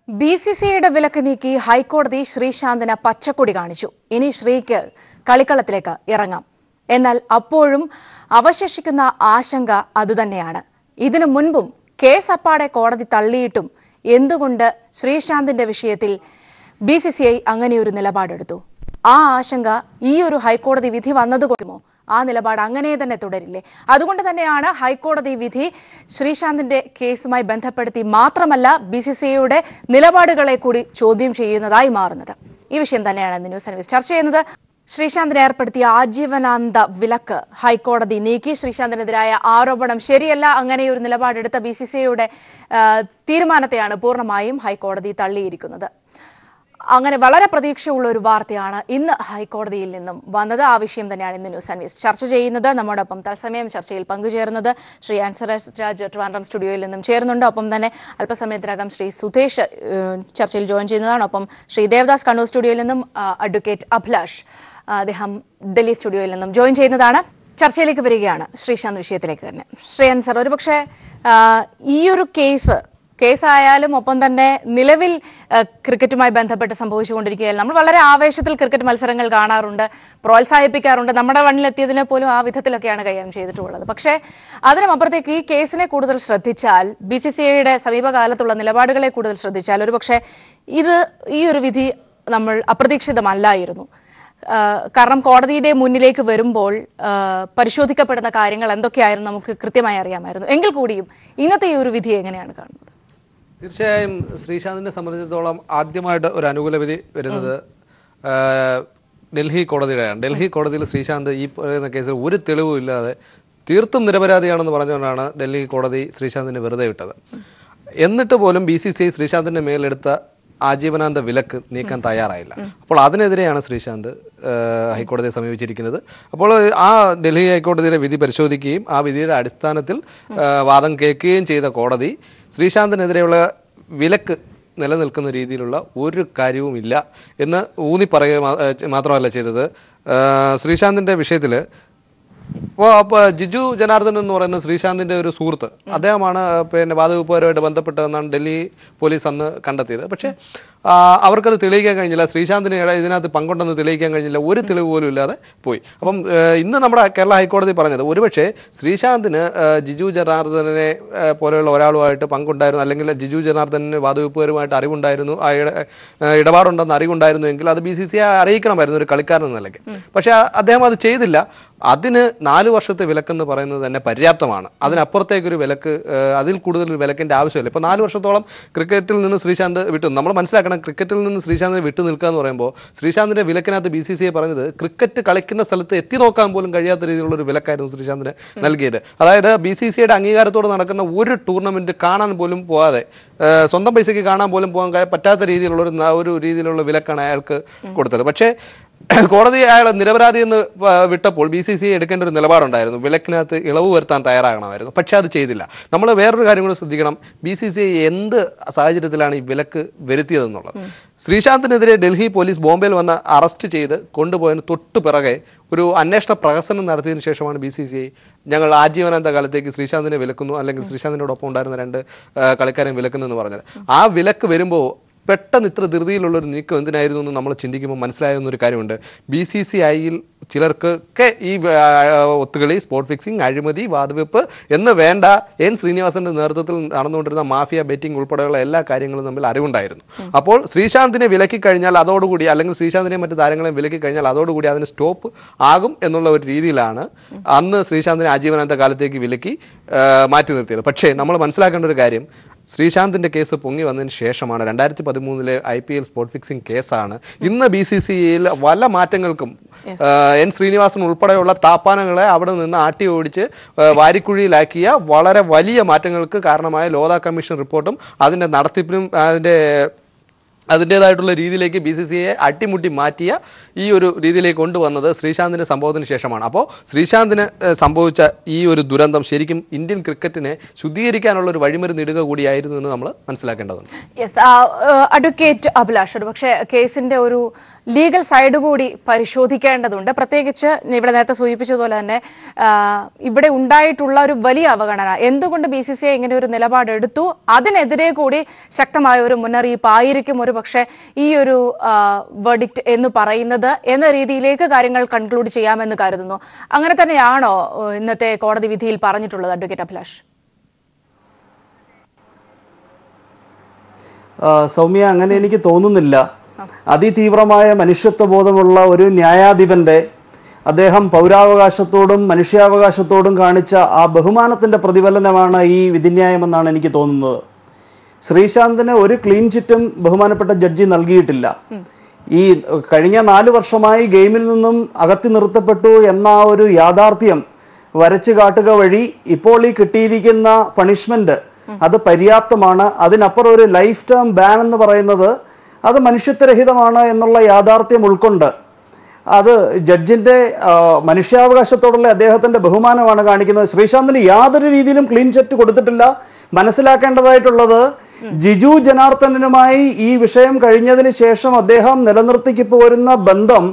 BCCയുടെ വിലക്ക് നീക്കി ഹൈക്കോടതി ശ്രീശാന്തിന് പച്ചക്കൊടി കാണിച്ചു. ഇനി ശ്രീക്ക് കളിക്കളത്തിലേക്ക് ഇറങ്ങാം. എന്നാൽ അപ്പോഴും അവശേഷിക്കുന്ന ആശങ്ക അതുതന്നെയാണ്. ഇതിനു മുൻപും കേസ് അപ്പാടെ കോടതി തള്ളിയിട്ടും എന്തുകൊണ്ട് ശ്രീശാന്തിന്റെ വിഷയത്തിൽ BCCI അങ്ങനെയൊരു നിലപാടെടുത്തു? ആ ആശങ്ക ഈ ഒരു ഹൈക്കോടതി വിധി വന്നതുകൊണ്ടുമോ ആ നിലപാട് അങ്ങനെ തന്നെ തുടരില്ലേ? അതുകൊണ്ട് തന്നെയാണ് ഹൈക്കോടതി വിധി ശ്രീശാന്തിന്റെ കേസുമായി ബന്ധപ്പെടുത്തി മാത്രമല്ല BCCIയുടെ നിലപാടുകളെ കൂടി ചോദ്യം ചെയ്യുന്നതായി മാറുന്നത്. ഈ വിഷയം തന്നെയാണ് ഇന്ന് ന്യൂസ് സർവീസ് ചർച്ച ചെയ്യുന്നത്. ശ്രീശാന്തിനെ ഏർപ്പെടുത്തിയ ആജീവനാന്ത വിലക്ക് ഹൈക്കോടതി നീക്കി. ശ്രീശാന്തിനെതിരായ ആരോപണം ശരിയല്ല, അങ്ങനെയൊരു നിലപാടെടുത്ത BCCIയുടെ തീരുമാനത്തെയാണ് പൂർണ്ണമായും ഹൈക്കോടതി തള്ളിയിരിക്കുന്നത്. അങ്ങനെ വളരെ പ്രതീക്ഷയുള്ള ഒരു വാർത്തയാണ് ഇന്ന് ഹൈക്കോടതിയിൽ നിന്നും വന്നത്. ആ വിഷയം തന്നെയാണ് ഇന്ന് ന്യൂസ് സർവീസ് ചർച്ച ചെയ്യുന്നത്. നമ്മോടൊപ്പം തത്സമയം ചർച്ചയിൽ പങ്കുചേർന്നത് ശ്രീ ആൻസരാജ് ട്രിവാൻഡ്രം സ്റ്റുഡിയോയിൽ നിന്നും ചേരുന്നുണ്ട്. ഒപ്പം തന്നെ അല്പസമയത്തിനകം ശ്രീ സുധേഷ് ചർച്ചയിൽ ജോയിൻ ചെയ്യുന്നതാണ്. ഒപ്പം ശ്രീ ദേവദാസ് കണ്ണൂർ സ്റ്റുഡിയോയിൽ നിന്നും അഡ്വക്കേറ്റ് അഭിലാഷ് അദ്ദേഹം ഡൽഹി സ്റ്റുഡിയോയിൽ നിന്നും ജോയിൻ ചെയ്യുന്നതാണ്. ചർച്ചയിലേക്ക് വരികയാണ് ശ്രീശാന്ത് വിഷയത്തിലേക്ക് തന്നെ. ശ്രീ ആൻസർ, ഒരുപക്ഷെ ഈ ഒരു കേസായാലും ഒപ്പം തന്നെ നിലവിൽ ക്രിക്കറ്റുമായി ബന്ധപ്പെട്ട് സംഭവിച്ചുകൊണ്ടിരിക്കുകയാലും നമ്മൾ വളരെ ആവേശത്തിൽ ക്രിക്കറ്റ് മത്സരങ്ങൾ കാണാറുണ്ട്, പ്രോത്സാഹിപ്പിക്കാറുണ്ട്. നമ്മുടെ മണ്ണിലെത്തിയതിനെ പോലും ആ വിധത്തിലൊക്കെയാണ് കൈകാര്യം ചെയ്തിട്ടുള്ളത്. പക്ഷേ അതിനുമപ്പുറത്തേക്ക് ഈ കേസിനെ കൂടുതൽ ശ്രദ്ധിച്ചാൽ, BCCIയുടെ സമീപകാലത്തുള്ള നിലപാടുകളെ കൂടുതൽ ശ്രദ്ധിച്ചാൽ ഒരുപക്ഷെ ഈ ഒരു വിധി നമ്മൾ അപ്രതീക്ഷിതമല്ലായിരുന്നു. കാരണം കോടതിയുടെ മുന്നിലേക്ക് വരുമ്പോൾ പരിശോധിക്കപ്പെടുന്ന കാര്യങ്ങൾ എന്തൊക്കെയായിരുന്നു നമുക്ക് കൃത്യമായി അറിയാമായിരുന്നു. എങ്കിൽ കൂടിയും ഇന്നത്തെ ഈ ഒരു വിധി എങ്ങനെയാണ് കാണുന്നത്? തീർച്ചയായും ശ്രീശാന്തിനെ സംബന്ധിച്ചിടത്തോളം ആദ്യമായിട്ട് ഒരു അനുകൂല വിധി വരുന്നത് ഡൽഹി കോടതിയുടെയാണ്. ഡൽഹി കോടതിയിൽ ശ്രീശാന്ത് ഈ പറയുന്ന കേസിൽ ഒരു തെളിവും ഇല്ലാതെ തീർത്തും നിരപരാധിയാണെന്ന് പറഞ്ഞുകൊണ്ടാണ് ഡൽഹി കോടതി ശ്രീശാന്തിനെ വെറുതെ വിട്ടത്. എന്നിട്ട് പോലും BCCI ശ്രീശാന്തിൻ്റെ മേലെടുത്ത ആജീവനാന്ത വിലക്ക് നീക്കാൻ തയ്യാറായില്ല. അപ്പോൾ അതിനെതിരെയാണ് ശ്രീശാന്ത് ഹൈക്കോടതിയെ സമീപിച്ചിരിക്കുന്നത്. അപ്പോൾ ആ ഡൽഹി ഹൈക്കോടതിയിലെ വിധി പരിശോധിക്കുകയും ആ വിധിയുടെ അടിസ്ഥാനത്തിൽ വാദം കേൾക്കുകയും ചെയ്ത കോടതി ശ്രീശാന്തിനെതിരെയുള്ള വിലക്ക് നിലനിൽക്കുന്ന രീതിയിലുള്ള ഒരു കാര്യവുമില്ല എന്ന് ഊന്നിപ്പറയുക മാത്രമല്ല ചെയ്തത്. ശ്രീശാന്തിൻ്റെ വിഷയത്തിൽ ഇപ്പോൾ ജിജു ജനാർദ്ദനൻ എന്ന് പറയുന്ന ശ്രീശാന്തിൻ്റെ ഒരു സുഹൃത്ത്, അദ്ദേഹമാണ് വാദവകുപ്പുകാരുമായിട്ട് ബന്ധപ്പെട്ടതെന്നാണ് ഡൽഹി പോലീസ് അന്ന് കണ്ടെത്തിയത്. പക്ഷേ അവർക്കത് തെളിയിക്കാൻ കഴിഞ്ഞില്ല. ശ്രീശാന്തിന് ഇതിനകത്ത് പങ്കുണ്ടെന്ന് തെളിയിക്കാൻ കഴിഞ്ഞില്ല. ഒരു തെളിവ് പോലും ഇല്ലാതെ പോയി. അപ്പം ഇന്ന് നമ്മുടെ കേരള ഹൈക്കോടതി പറഞ്ഞത് ഒരുപക്ഷെ ശ്രീശാന്തിന് ജിജു ജനാർദ്ദനെ പോലെയുള്ള ഒരാളുമായിട്ട് പങ്കുണ്ടായിരുന്നു, അല്ലെങ്കിൽ ജിജു ജനാർദ്ദനന് വാദവകുപ്പുകാരുമായിട്ട് അറിവുണ്ടായിരുന്നു, ഇടപാടുണ്ടെന്ന് അറിവുണ്ടായിരുന്നുവെങ്കിൽ അത് BCCI അറിയിക്കണമായിരുന്നു ഒരു കളിക്കാരൻ എന്ന നിലയ്ക്ക്. പക്ഷേ അദ്ദേഹം അത് ചെയ്തില്ല. അതിന് 4 വർഷത്തെ വിലക്കെന്ന് പറയുന്നത് തന്നെ പര്യാപ്തമാണ്. അതിനപ്പുറത്തേക്കൊരു വിലക്ക്, അതിൽ കൂടുതലൊരു വിലക്കിൻ്റെ ആവശ്യമില്ല. ഇപ്പോൾ 4 വർഷത്തോളം ക്രിക്കറ്റിൽ നിന്ന് ശ്രീശാന്ത് വിട്ടു. നമ്മൾ മനസ്സിലാക്കണം, ക്രിക്കറ്റിൽ നിന്ന് ശ്രീശാന്തിനെ വിട്ടു നിൽക്കുക എന്ന് പറയുമ്പോൾ ശ്രീശാന്തിൻ്റെ വിലക്കിനകത്ത് BCCI പറഞ്ഞത് ക്രിക്കറ്റ് കളിക്കുന്ന സ്ഥലത്ത് എത്തി നോക്കാൻ പോലും കഴിയാത്ത രീതിയിലുള്ളൊരു വിലക്കായിരുന്നു ശ്രീശാന്തിന് നൽകിയത്. അതായത് BCCIയുടെ അംഗീകാരത്തോടെ നടക്കുന്ന ഒരു ടൂർണമെൻറ്റ് കാണാൻ പോലും പോകാതെ, സ്വന്തം പൈസയ്ക്ക് കാണാൻ പോലും പോകാൻ പറ്റാത്ത രീതിയിലുള്ള രീതിയിലുള്ള വിലക്കാണ് അയാൾക്ക് കൊടുത്തത്. പക്ഷേ കോടതി അയാൾ നിരപരാധി എന്ന് വിട്ടപ്പോൾ BCCI എടുക്കേണ്ട ഒരു നിലപാടുണ്ടായിരുന്നു, വിലക്കിനകത്ത് ഇളവ് വരുത്താൻ തയ്യാറാകണമായിരുന്നു. പക്ഷേ അത് ചെയ്തില്ല. നമ്മൾ വേറൊരു കാര്യം കൂടി ശ്രദ്ധിക്കണം, BCCI എന്ത് സാഹചര്യത്തിലാണ് ഈ വിലക്ക് വരുത്തിയതെന്നുള്ളത്. ശ്രീശാന്തിനെതിരെ ഡൽഹി പോലീസ് ബോംബെയിൽ വന്ന് അറസ്റ്റ് ചെയ്ത് കൊണ്ടുപോയതിന് തൊട്ടു പിറകെ ഒരു അന്വേഷണ പ്രഹസനം നടത്തിയതിനു ശേഷമാണ് BCCI ഞങ്ങൾ ആജീവനാന്ത കാലത്തേക്ക് ശ്രീശാന്തിനെ വിലക്കുന്നു, അല്ലെങ്കിൽ ശ്രീശാന്തിനോടൊപ്പം ഉണ്ടായിരുന്ന 2 കളിക്കാരെ വിലക്കുന്നെന്ന് പറഞ്ഞത്. ആ വിലക്ക് വരുമ്പോൾ പെട്ടെന്ന് ഇത്ര ധൃതിയിലുള്ളൊരു നീക്കം എന്തിനായിരുന്നു എന്ന് നമ്മൾ ചിന്തിക്കുമ്പോൾ മനസ്സിലാകുന്നൊരു കാര്യമുണ്ട്. BCCIയിൽ ചിലർക്കൊക്കെ ഈ ഒത്തുകളി, സ്പോട്ട് ഫിക്സിംഗ്, അഴിമതി, വാതുവെപ്പ് എന്ന് വേണ്ട N ശ്രീനിവാസന്റെ നേതൃത്വത്തിൽ നടന്നുകൊണ്ടിരുന്ന മാഫിയ ബെറ്റിംഗ് ഉൾപ്പെടെയുള്ള എല്ലാ കാര്യങ്ങളും തമ്മിൽ അറിവുണ്ടായിരുന്നു. അപ്പോൾ ശ്രീശാന്തിനെ വിലക്കി കഴിഞ്ഞാൽ അതോടുകൂടി, അല്ലെങ്കിൽ ശ്രീശാന്തിനെ മറ്റു താരങ്ങളെയും വിലക്കി കഴിഞ്ഞാൽ അതോടുകൂടി അതിന് സ്റ്റോപ്പ് ആകും എന്നുള്ള ഒരു രീതിയിലാണ് അന്ന് ശ്രീശാന്തിനെ ആജീവനാന്ത കാലത്തേക്ക് വിലക്കി മാറ്റി നിർത്തിയത്. പക്ഷേ നമ്മൾ മനസ്സിലാക്കേണ്ട ഒരു കാര്യം, ശ്രീശാന്തിൻ്റെ കേസ് പൊങ്ങി വന്നതിന് ശേഷമാണ് 2013 IPL സ്പോട്ട് ഫിക്സിംഗ് കേസാണ് ഇന്ന് BCCIയിൽ പല മാറ്റങ്ങൾക്കും N ശ്രീനിവാസൻ ഉൾപ്പെടെയുള്ള താപ്പാനങ്ങളെ അവിടെ നിന്ന് ആട്ടി ഓടിച്ച് വാരിക്കുഴിയിലാക്കിയ വളരെ വലിയ മാറ്റങ്ങൾക്ക് കാരണമായ ലോധ കമ്മീഷൻ റിപ്പോർട്ടും അതിൻ്റെ നടത്തിപ്പിനും അതിൻ്റെ അതിൻ്റേതായിട്ടുള്ള രീതിയിലേക്ക് BCCI അട്ടിമുട്ടി മാറ്റിയ ഈ ഒരു രീതിയിലേക്ക് കൊണ്ടുവന്നത് ശ്രീശാന്തിൻ്റെ സംഭവത്തിന് ശേഷമാണ്. അപ്പോൾ ശ്രീശാന്തിന് സംഭവിച്ച ഈ ഒരു ദുരന്തം ശരിക്കും ഇന്ത്യൻ ക്രിക്കറ്റിനെ ശുദ്ധീകരിക്കാനുള്ള ഒരു വഴിമരുന്നിടുക കൂടിയായിരുന്നു എന്ന് നമ്മൾ മനസ്സിലാക്കേണ്ടതുണ്ട്. യെസ്, അഡ്വക്കേറ്റ് അഭിലാഷ്, പക്ഷേ കേസിൻ്റെ ഒരു ലീഗൽ സൈഡ് കൂടി പരിശോധിക്കേണ്ടതുണ്ട്. പ്രത്യേകിച്ച് ഇവിടെ നേരത്തെ സൂചിപ്പിച്ചതുപോലെ തന്നെ ഇവിടെ ഉണ്ടായിട്ടുള്ള ഒരു വലിയ അവഗണന, എന്തുകൊണ്ട് BCCI ഇങ്ങനെ ഒരു നിലപാടെടുത്തു, അതിനെതിരെ കൂടി ശക്തമായ ഒരു മുന്നറിയിപ്പായിരിക്കും ഒരു പക്ഷേ ഈ ഒരു വെർഡിക്റ്റ് എന്ന് പറയുന്നത് എന്ന രീതിയിലേക്ക് കാര്യങ്ങൾ കൺക്ലൂഡ് ചെയ്യാമെന്ന് കരുതുന്നു. അങ്ങനെ തന്നെയാണോ ഇന്നത്തെ കോടതി വിധിയിൽ പറഞ്ഞിട്ടുള്ളത് അഡ്വക്കേറ്റ് അഭിലാഷ്? സൗമ്യ, അങ്ങനെ എനിക്ക് തോന്നുന്നില്ല. അതിതീവ്രമായ മനുഷ്യത്വബോധമുള്ള ഒരു ന്യായാധിപന്റെ അദ്ദേഹം പൗരാവകാശത്തോടും മനുഷ്യാവകാശത്തോടും കാണിച്ച ആ ബഹുമാനത്തിൻ്റെ പ്രതിഫലനമാണ് ഈ വിധിന്യായമെന്നാണ് എനിക്ക് തോന്നുന്നത്. ശ്രീശാന്തിന് ഒരു ക്ലീൻ ചിറ്റും ബഹുമാനപ്പെട്ട ജഡ്ജി നൽകിയിട്ടില്ല. ഈ കഴിഞ്ഞ 4 വർഷമായി ഗെയിമിൽ നിന്നും അകറ്റി നിർത്തപ്പെട്ടു എന്ന ഒരു യാഥാർത്ഥ്യം വരച്ചു കാട്ടുക വഴി ഇപ്പോൾ ഈ കിട്ടിയിരിക്കുന്ന പണിഷ്മെന്റ് അത് പര്യാപ്തമാണ്. അതിനപ്പുറം ഒരു ലൈഫ് ടേം ബാൻ എന്ന് പറയുന്നത് അത് മനുഷ്യത്വരഹിതമാണ് എന്നുള്ള യാഥാർത്ഥ്യം ഉൾക്കൊണ്ട് അത് ജഡ്ജിൻ്റെ മനുഷ്യാവകാശത്തോടുള്ള അദ്ദേഹത്തിൻ്റെ ബഹുമാനമാണ് കാണിക്കുന്നത്. ശ്രീശാന്തിന് യാതൊരു രീതിയിലും ക്ലീൻ ചിറ്റ് കൊടുത്തിട്ടില്ല. മനസ്സിലാക്കേണ്ടതായിട്ടുള്ളത്, ജിജു ജനാർദ്ദനുമായി ഈ വിഷയം കഴിഞ്ഞതിന് ശേഷം അദ്ദേഹം നിലനിർത്തിക്ക് പോരുന്ന ബന്ധം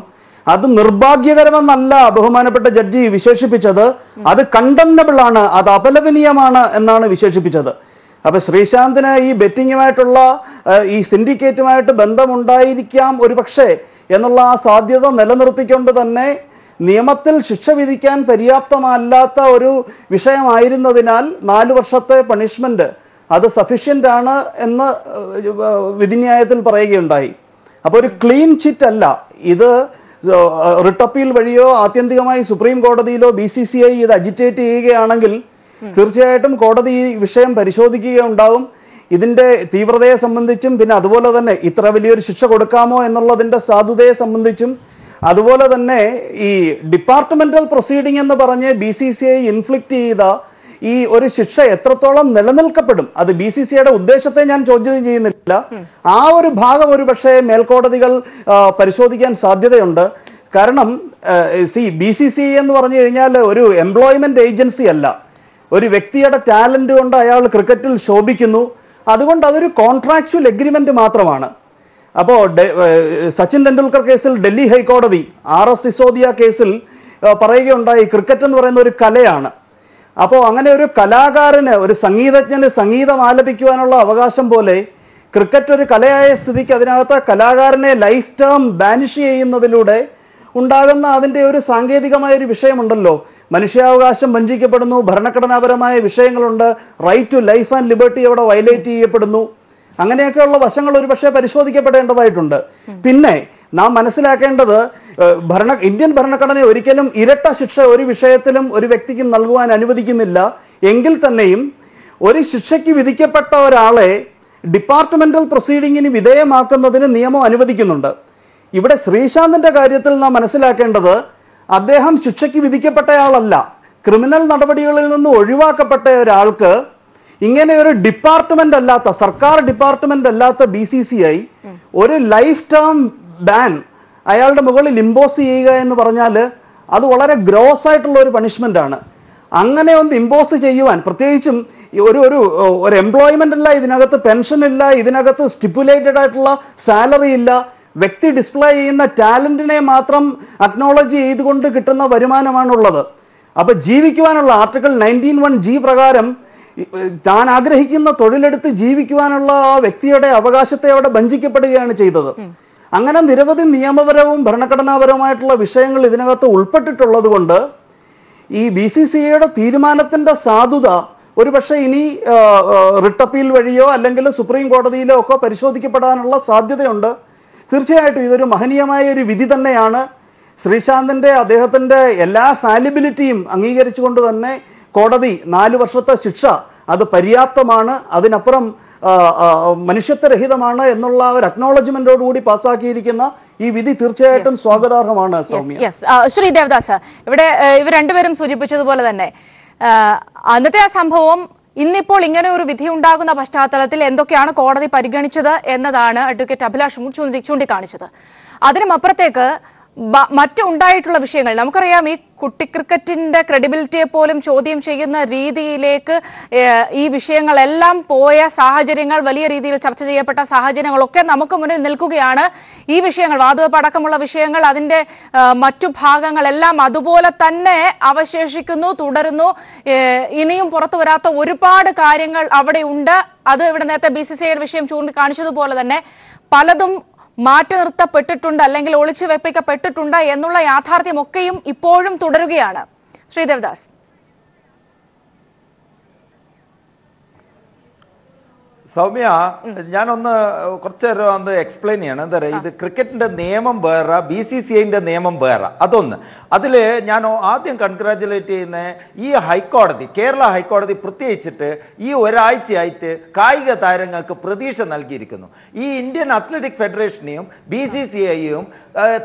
അത് നിർഭാഗ്യകരമെന്നല്ല ബഹുമാനപ്പെട്ട ജഡ്ജി വിശേഷിപ്പിച്ചത്. അത് കണ്ടംനബിൾ ആണ്, അത് അപലപനീയമാണ് എന്നാണ് വിശേഷിപ്പിച്ചത്. അപ്പോൾ ശ്രീശാന്തിന് ഈ ബെറ്റിങ്ങുമായിട്ടുള്ള ഈ സിൻഡിക്കേറ്റുമായിട്ട് ബന്ധമുണ്ടായിരിക്കാം ഒരു പക്ഷേ എന്നുള്ള ആ സാധ്യത നിലനിർത്തിക്കൊണ്ട് തന്നെ നിയമത്തിൽ ശിക്ഷ വിധിക്കാൻ പര്യാപ്തമല്ലാത്ത ഒരു വിഷയമായിരുന്നതിനാൽ 4 വർഷത്തെ പണിഷ്മെന്റ് അത് സഫീഷ്യൻ്റ് ആണ് എന്ന് വിധിന്യായത്തിൽ പറയുകയുണ്ടായി. അപ്പോൾ ഒരു ക്ലീൻ ചിറ്റ് അല്ല ഇത്. റിട്ട് അപ്പീൽ വഴിയോ ആത്യന്തികമായി സുപ്രീം കോടതിയിലോ BCCI ഇത് അജിറ്റേറ്റ് ചെയ്യുകയാണെങ്കിൽ തീർച്ചയായിട്ടും കോടതി ഈ വിഷയം പരിശോധിക്കുകയുണ്ടാകും. ഇതിൻ്റെ തീവ്രതയെ സംബന്ധിച്ചും പിന്നെ അതുപോലെ തന്നെ ഇത്ര വലിയൊരു ശിക്ഷ കൊടുക്കാമോ എന്നുള്ളതിൻ്റെ സാധുതയെ സംബന്ധിച്ചും അതുപോലെ തന്നെ ഈ ഡിപ്പാർട്ട്മെന്റൽ പ്രൊസീഡിംഗ് എന്ന് പറഞ്ഞ് BCCI ഇൻഫ്ലിക്റ്റ് ചെയ്ത ഈ ഒരു ശിക്ഷ എത്രത്തോളം നിലനിൽക്കപ്പെടും, അത് BCCIയുടെ ഉദ്ദേശത്തെ ഞാൻ ചോദ്യം ചെയ്യുന്നില്ല. ആ ഒരു ഭാഗം ഒരു പക്ഷേ മേൽക്കോടതികൾ പരിശോധിക്കാൻ സാധ്യതയുണ്ട്. കാരണം BCCI എന്ന് പറഞ്ഞു കഴിഞ്ഞാൽ ഒരു എംപ്ലോയ്മെന്റ് ഏജൻസി അല്ല. ഒരു വ്യക്തിയുടെ ടാലന്റ് കൊണ്ട് അയാൾ ക്രിക്കറ്റിൽ ശോഭിക്കുന്നു, അതുകൊണ്ട് അതൊരു കോൺട്രാക്ച്വൽ എഗ്രിമെന്റ് മാത്രമാണ്. അപ്പോൾ സച്ചിൻ ടെണ്ടുൽക്കർ കേസിൽ ഡൽഹി ഹൈക്കോടതി RS സിസോദിയ കേസിൽ പറയുകയുണ്ടായി, ക്രിക്കറ്റ് എന്ന് പറയുന്ന ഒരു കലയാണ്. അപ്പോൾ അങ്ങനെ ഒരു കലാകാരന്, ഒരു സംഗീതജ്ഞന് സംഗീതം ആലപിക്കുവാനുള്ള അവകാശം പോലെ ക്രിക്കറ്റ് ഒരു കലയായ സ്ഥിതിക്ക് അതിനകത്ത് കലാകാരനെ ലൈഫ് ടേം ബാനിഷ് ചെയ്യുന്നതിലൂടെ ഉണ്ടാകുന്ന അതിൻ്റെ ഒരു സാങ്കേതികമായ ഒരു വിഷയമുണ്ടല്ലോ. മനുഷ്യാവകാശം വഞ്ചിക്കപ്പെടുന്നു, ഭരണഘടനാപരമായ വിഷയങ്ങളുണ്ട്, right to life and liberty അവിടെ വയലേറ്റ് ചെയ്യപ്പെടുന്നു. അങ്ങനെയൊക്കെയുള്ള വശങ്ങൾ ഒരുപക്ഷെ പരിശോധിക്കപ്പെടേണ്ടതായിട്ടുണ്ട്. പിന്നെ നാം മനസ്സിലാക്കേണ്ടത്, ഇന്ത്യൻ ഭരണഘടന ഒരിക്കലും ഇരട്ട ശിക്ഷ ഒരു വിഷയത്തിലും ഒരു വ്യക്തിക്കും നൽകുവാൻ അനുവദിക്കുന്നില്ല. എങ്കിൽ തന്നെയും ഒരു ശിക്ഷയ്ക്ക് വിധിക്കപ്പെട്ട ഒരാളെ ഡിപ്പാർട്ട്മെന്റൽ പ്രൊസീഡിങ്ങിന് വിധേയമാക്കുന്നതിന് നിയമം അനുവദിക്കുന്നുണ്ട്. ഇവിടെ ശ്രീശാന്തിന്റെ കാര്യത്തിൽ നാം മനസ്സിലാക്കേണ്ടത്, അദ്ദേഹം ശിക്ഷയ്ക്ക് വിധിക്കപ്പെട്ടയാളല്ല. ക്രിമിനൽ നടപടികളിൽ നിന്ന് ഒഴിവാക്കപ്പെട്ട ഒരാൾക്ക് ഇങ്ങനെ ഒരു ഡിപ്പാർട്ട്മെന്റ് അല്ലാത്ത, സർക്കാർ ഡിപ്പാർട്ട്മെന്റ് അല്ലാത്ത BCCI ഒരു ലൈഫ് ടേം ബാൻ അയാളുടെ മുകളിൽ ഇമ്പോസ് ചെയ്യുക എന്ന് പറഞ്ഞാൽ അത് വളരെ ഗ്രോസ് ആയിട്ടുള്ള ഒരു പണിഷ്മെന്റ് ആണ്. അങ്ങനെ ഒന്ന് ഇമ്പോസ് ചെയ്യുവാൻ, പ്രത്യേകിച്ചും ഒരു എംപ്ലോയ്മെന്റ് ഇല്ല, ഇതിനകത്ത് പെൻഷൻ ഇല്ല, ഇതിനകത്ത് സ്റ്റിപ്പുലേറ്റഡ് ആയിട്ടുള്ള സാലറി ഇല്ല, വ്യക്തി ഡിസ്പ്ലേ ചെയ്യുന്ന ടാലന്റിനെ മാത്രം അക്നോളജ് ചെയ്തുകൊണ്ട് കിട്ടുന്ന വരുമാനമാണുള്ളത്. അപ്പോൾ ജീവിക്കുവാനുള്ള ആർട്ടിക്കിൾ 19(1)G പ്രകാരം താൻ ആഗ്രഹിക്കുന്ന തൊഴിലെടുത്ത് ജീവിക്കുവാനുള്ള ആ വ്യക്തിയുടെ അവകാശത്തെ അവിടെ വഞ്ചിക്കപ്പെടുകയാണ് ചെയ്തത്. അങ്ങനെ നിരവധി നിയമപരവും ഭരണഘടനാപരവുമായിട്ടുള്ള വിഷയങ്ങൾ ഇതിനകത്ത് ഉൾപ്പെട്ടിട്ടുള്ളത് കൊണ്ട് ഈ BCCIയുടെ തീരുമാനത്തിൻ്റെ സാധുത ഒരുപക്ഷെ ഇനി റിട്ട് അപ്പീൽ വഴിയോ അല്ലെങ്കിൽ സുപ്രീം കോടതിയിലോ ഒക്കെ പരിശോധിക്കപ്പെടാനുള്ള സാധ്യതയുണ്ട്. തീർച്ചയായിട്ടും ഇതൊരു മഹനീയമായ ഒരു വിധി തന്നെയാണ്. ശ്രീശാന്തിൻ്റെ അദ്ദേഹത്തിൻ്റെ എല്ലാ ഫാലിബിലിറ്റിയും അംഗീകരിച്ചുകൊണ്ട് തന്നെ കോടതി 4 വർഷത്തെ ശിക്ഷ അത് പര്യാപ്തമാണ്, അതിനപ്പുറം മനുഷ്യത്വരഹിതമാണ് എന്നുള്ള ഒരു അക്നോളജ്മെന്റോടുകൂടി പാസ്സാക്കിയിരിക്കുന്ന ഈ വിധി തീർച്ചയായിട്ടും സ്വാഗതാർഹമാണ്. സൗമ്യ, ശ്രീ ദേവദാസ്, ഇവിടെ ഇവർ രണ്ടുപേരും സൂചിപ്പിച്ചതുപോലെ തന്നെ അന്നത്തെ ആ സംഭവം ഇന്നിപ്പോൾ ഇങ്ങനെ ഒരു വിധി ഉണ്ടാകുന്ന പശ്ചാത്തലത്തിൽ എന്തൊക്കെയാണ് കോടതി പരിഗണിച്ചത് എന്നതാണ് അഡ്വക്കേറ്റ് അഭിലാഷ് ചൂണ്ടിക്കാണിച്ചത്. അതിനുമപ്പുറത്തേക്ക് മറ്റുണ്ടായിട്ടുള്ള വിഷയങ്ങൾ നമുക്കറിയാം. ഈ കുട്ടി ക്രിക്കറ്റിന്റെ ക്രെഡിബിലിറ്റിയെ പോലും ചോദ്യം ചെയ്യുന്ന രീതിയിലേക്ക് ഈ വിഷയങ്ങളെല്ലാം പോയ സാഹചര്യങ്ങൾ, വലിയ രീതിയിൽ ചർച്ച ചെയ്യപ്പെട്ട സാഹചര്യങ്ങളൊക്കെ നമുക്ക് മുന്നിൽ നിൽക്കുകയാണ്. ഈ വിഷയങ്ങൾ, വാതുവെപ്പ് അടക്കമുള്ള വിഷയങ്ങൾ, അതിന്റെ മറ്റു ഭാഗങ്ങളെല്ലാം അതുപോലെ തന്നെ അവശേഷിക്കുന്നു, തുടരുന്നു. ഇനിയും പുറത്തു വരാത്ത ഒരുപാട് കാര്യങ്ങൾ അവിടെ ഉണ്ട്. അത് ഇവിടെ നേരത്തെ BCCIയുടെ വിഷയം ചൂണ്ടിക്കാണിച്ചതുപോലെ തന്നെ പലതും മാറ്റി നിർത്തപ്പെട്ടിട്ടുണ്ട്, അല്ലെങ്കിൽ ഒളിച്ചു വെപ്പിക്കപ്പെട്ടിട്ടുണ്ട് എന്നുള്ള യാഥാർത്ഥ്യമൊക്കെയും ഇപ്പോഴും തുടരുകയാണ്. ശ്രീ ദേവദാസ്, സൗമ്യ, ഞാനൊന്ന് കുറച്ച് നേരം ഒന്ന് എക്സ്പ്ലെയിൻ ചെയ്യണം. എന്താ പറയുക, ഇത് ക്രിക്കറ്റിന്റെ നിയമം വേറെ, BCCIന്റെ നിയമം വേറെ. അതൊന്ന്. അതിൽ ഞാൻ ആദ്യം കൺഗ്രാജുലേറ്റ് ചെയ്യുന്ന ഈ ഹൈക്കോടതി, കേരള ഹൈക്കോടതി പ്രത്യേകിച്ചിട്ട് ഈ ഒരാഴ്ചയായിട്ട് കായിക താരങ്ങൾക്ക് പ്രതീക്ഷ നൽകിയിരിക്കുന്നു. ഈ ഇന്ത്യൻ അത്ലറ്റിക് ഫെഡറേഷനെയും BCCIയും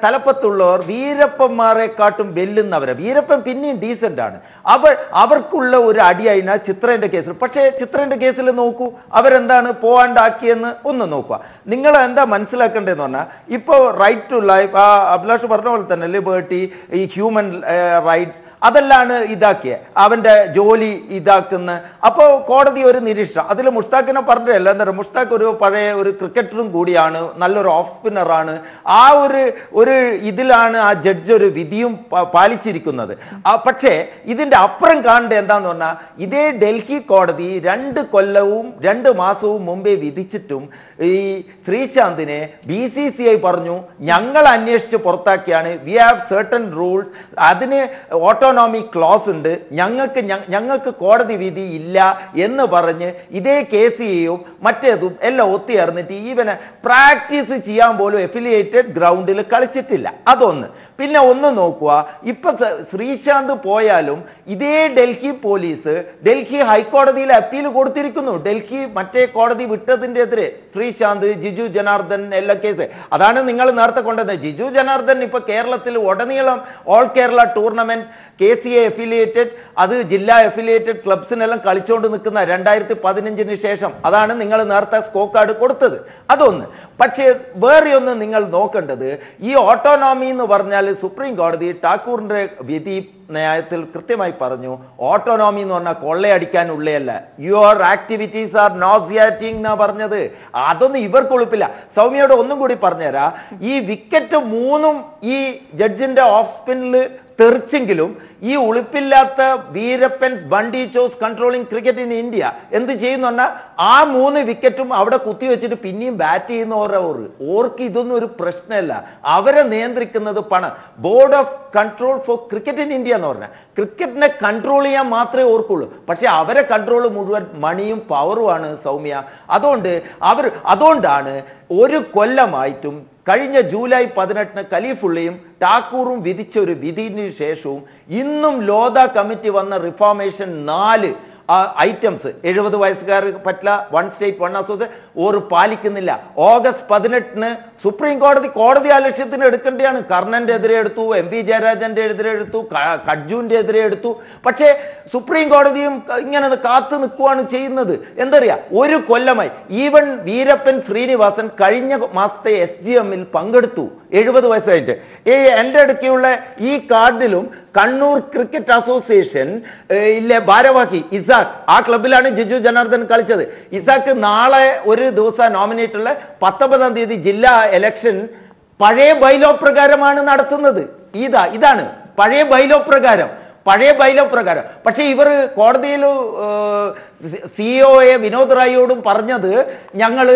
തലപ്പത്തുള്ളവർ വീരപ്പന്മാരെക്കാട്ടും വെല്ലുന്നവരെ. വീരപ്പൻ പിന്നെയും ഡീസൻ്റ് ആണ്. അവർക്കുള്ള ഒരു അടിയായിന ചിത്രേൻ്റെ കേസിൽ. പക്ഷേ ചിത്രേൻ്റെ കേസിൽ നോക്കൂ, അവരെന്താണ് പോവാണ്ടാക്കിയെന്ന് ഒന്ന് നോക്കുക. നിങ്ങൾ എന്താ മനസ്സിലാക്കേണ്ടതെന്ന് പറഞ്ഞാൽ, ഇപ്പോൾ റൈറ്റ് ടു ലൈഫ്, അഭിലാഷ് പറഞ്ഞ പോലെ തന്നെ ലിബേർട്ടി, ഈ ഹ്യൂമൻ റൈറ്റ്സ്, അതെല്ലാണ് ഇതാക്കിയത്, അവൻ്റെ ജോലി ഇതാക്കുന്ന. അപ്പോൾ കോടതി ഒരു നിരീക്ഷണം. അതിൽ മുഷ്താഖിനെ പറഞ്ഞതല്ല. എന്താ പറയുക, മുഷ്താഖ് ഒരു പഴയ ഒരു ക്രിക്കറ്ററും കൂടിയാണ്, നല്ലൊരു ഓഫ് സ്പിന്നറാണ്. ആ ഒരു ഇതിലാണ് ആ ജഡ്ജ് ഒരു വിധിയും പാലിച്ചിരിക്കുന്നത്. പക്ഷേ ഇതിൻ്റെ അപ്പുറം കാണേണ്ടത് എന്താന്ന് പറഞ്ഞാൽ, ഇതേ ഡൽഹി കോടതി 2 കൊല്ലവും 2 മാസവും മുമ്പേ വിധിച്ചിട്ടും ഈ ശ്രീശാന്തിനെ BCCI പറഞ്ഞു, ഞങ്ങൾ അന്വേഷിച്ച് പുറത്താക്കിയാണ്, വി ഹാവ് സർട്ടൻ റൂൾസ്, അതിന് ഓട്ടോണോമി ക്ലോസ് ഉണ്ട്, ഞങ്ങൾക്ക് കോടതി വിധി ഇല്ല എന്ന് പറഞ്ഞ് ഇതേ കേസിയെയും മറ്റേതും എല്ലാം ഒത്തുചേർന്നിട്ട് ഈവനെ പ്രാക്ടീസ് ചെയ്യാൻ പോലും എഫിലിയേറ്റഡ് ഗ്രൗണ്ടിൽ കളിച്ചിട്ടില്ല. അതൊന്ന്. പിന്നെ ഒന്ന് നോക്കുക, ഇപ്പൊ ശ്രീശാന്ത് പോയാലും ഇതേ ഡൽഹി പോലീസ് ഡൽഹി ഹൈക്കോടതിയിൽ അപ്പീൽ കൊടുത്തിരിക്കുന്നു. ഡൽഹി മറ്റേ കോടതി വിട്ടതിൻ്റെ എതിരെ ശ്രീശാന്ത്, ജിജു ജനാർദ്ദൻ എല്ലാ കേസ്. അതാണ് നിങ്ങൾ നേരത്തെ കൊണ്ടുവന്നത്. ജിജു ജനാർദ്ദൻ ഇപ്പൊ കേരളത്തിൽ ഉടനീളം ഓൾ കേരള ടൂർണമെന്റ് KCA എഫിലിയേറ്റഡ്, അത് ജില്ലാ എഫിലിയേറ്റഡ് ക്ലബ്സിനെല്ലാം കളിച്ചുകൊണ്ട് നിൽക്കുന്ന 2015 ശേഷം. അതാണ് നിങ്ങൾ നേരത്തെ സ്കോർ കാർഡ് കൊടുത്തത്. അതൊന്ന്. പക്ഷേ വേറെ ഒന്ന് നിങ്ങൾ നോക്കേണ്ടത്, ഈ ഓട്ടോണോമി എന്ന് പറഞ്ഞാൽ സുപ്രീം കോടതി ഠാക്കൂറിന്റെ വിധി ന്യായത്തിൽ കൃത്യമായി പറഞ്ഞു, ഓട്ടോണോമി എന്ന് പറഞ്ഞാൽ കൊള്ളയടിക്കാനുള്ളതല്ല, യുവർ ആക്ടിവിറ്റീസ് ആർ നോസിയാറ്റിംഗ് എന്നാ പറഞ്ഞത്. അതൊന്നും ഇവർക്ക് ഒളിപ്പില്ല. സൗമ്യയോട് ഒന്നും കൂടി പറഞ്ഞുതരാം, ഈ വിക്കറ്റ് 3 ഈ ജഡ്ജിന്റെ ഓഫ് സ്പിന്നിൽ തെറിച്ചെങ്കിലും ഈ ഉളിപ്പില്ലാത്ത വീരപ്പൻസ് ബണ്ടി ചോസ് കൺട്രോളിംഗ് ക്രിക്കറ്റ് ഇൻ ഇന്ത്യ എന്ത് ചെയ്യുന്നു പറഞ്ഞാൽ, ആ 3 വിക്കറ്റും അവിടെ കുത്തിവെച്ചിട്ട് പിന്നെയും ബാറ്റ് ചെയ്യുന്ന ഓർക്ക് ഇതൊന്നും ഒരു പ്രശ്നമല്ല. അവരെ നിയന്ത്രിക്കുന്നത് പണം. Board of control for cricket in India എന്ന് പറഞ്ഞാൽ ക്രിക്കറ്റിനെ കൺട്രോൾ ചെയ്യാൻ മാത്രമേ ഓർക്കുള്ളൂ. പക്ഷെ അവരെ കൺട്രോൾ മുഴുവൻ മണിയും പവറുമാണ് സൗമ്യ. അതുകൊണ്ടാണ് 1 കൊല്ലമായിട്ടും കഴിഞ്ഞ ജൂലൈ 18 ഖലീഫുള്ളയും ഠാക്കൂറും വിധിച്ച ഒരു വിധിന് ശേഷവും ഇന്നും ലോധ കമ്മിറ്റി വന്ന റിഫോർമേഷൻ 4 ഐറ്റംസ് 70 വയസ്സുകാർക്ക് പറ്റില്ല, 1 സ്റ്റേറ്റ് 1 അസോസിയേഷൻ ഓറ് പാലിക്കുന്നില്ല. ഓഗസ്റ്റ് 18 സുപ്രീം കോടതി ആ ലക്ഷ്യത്തിന് എടുക്കേണ്ടതാണ്. കർണന്റെ എതിരെ എടുത്തു, MP ജയരാജന്റെ എതിരെ എടുത്തു, കഡ്ജുവിന്റെ എതിരെ എടുത്തു. പക്ഷേ സുപ്രീം കോടതിയും ഇങ്ങനെ കാത്തു നിൽക്കുകയാണ് ചെയ്യുന്നത്. എന്തറിയാ, 1 കൊല്ലമായി. ഈവൻ വീരപ്പൻ ശ്രീനിവാസൻ കഴിഞ്ഞ മാസത്തെ SGMൽ പങ്കെടുത്തു 70 വയസ്സായിട്ട്. എൻ്റെ അടുക്കുള്ള ഈ കാർഡിലും കണ്ണൂർ ക്രിക്കറ്റ് അസോസിയേഷൻ ഇല്ലേ ഭാരവാഹി ഇസാഖ്, ആ ക്ലബിലാണ് ജിജു ജനാർദ്ദൻ കളിച്ചത്. ഇസാഖ് നാളെ ഒരു ദിവസം നോമിനേറ്റുള്ള 19-ാം തീയതി ജില്ലാ ഇലക്ഷൻ പഴയ ബൈലോ പ്രകാരമാണ് നടത്തുന്നത്. ഇതാണ് പഴയ ബൈലോ പ്രകാരം. പക്ഷെ ഇവർ കോടതിയിൽ CEO വിനോദ് റായിയോടും പറഞ്ഞത്, ഞങ്ങൾ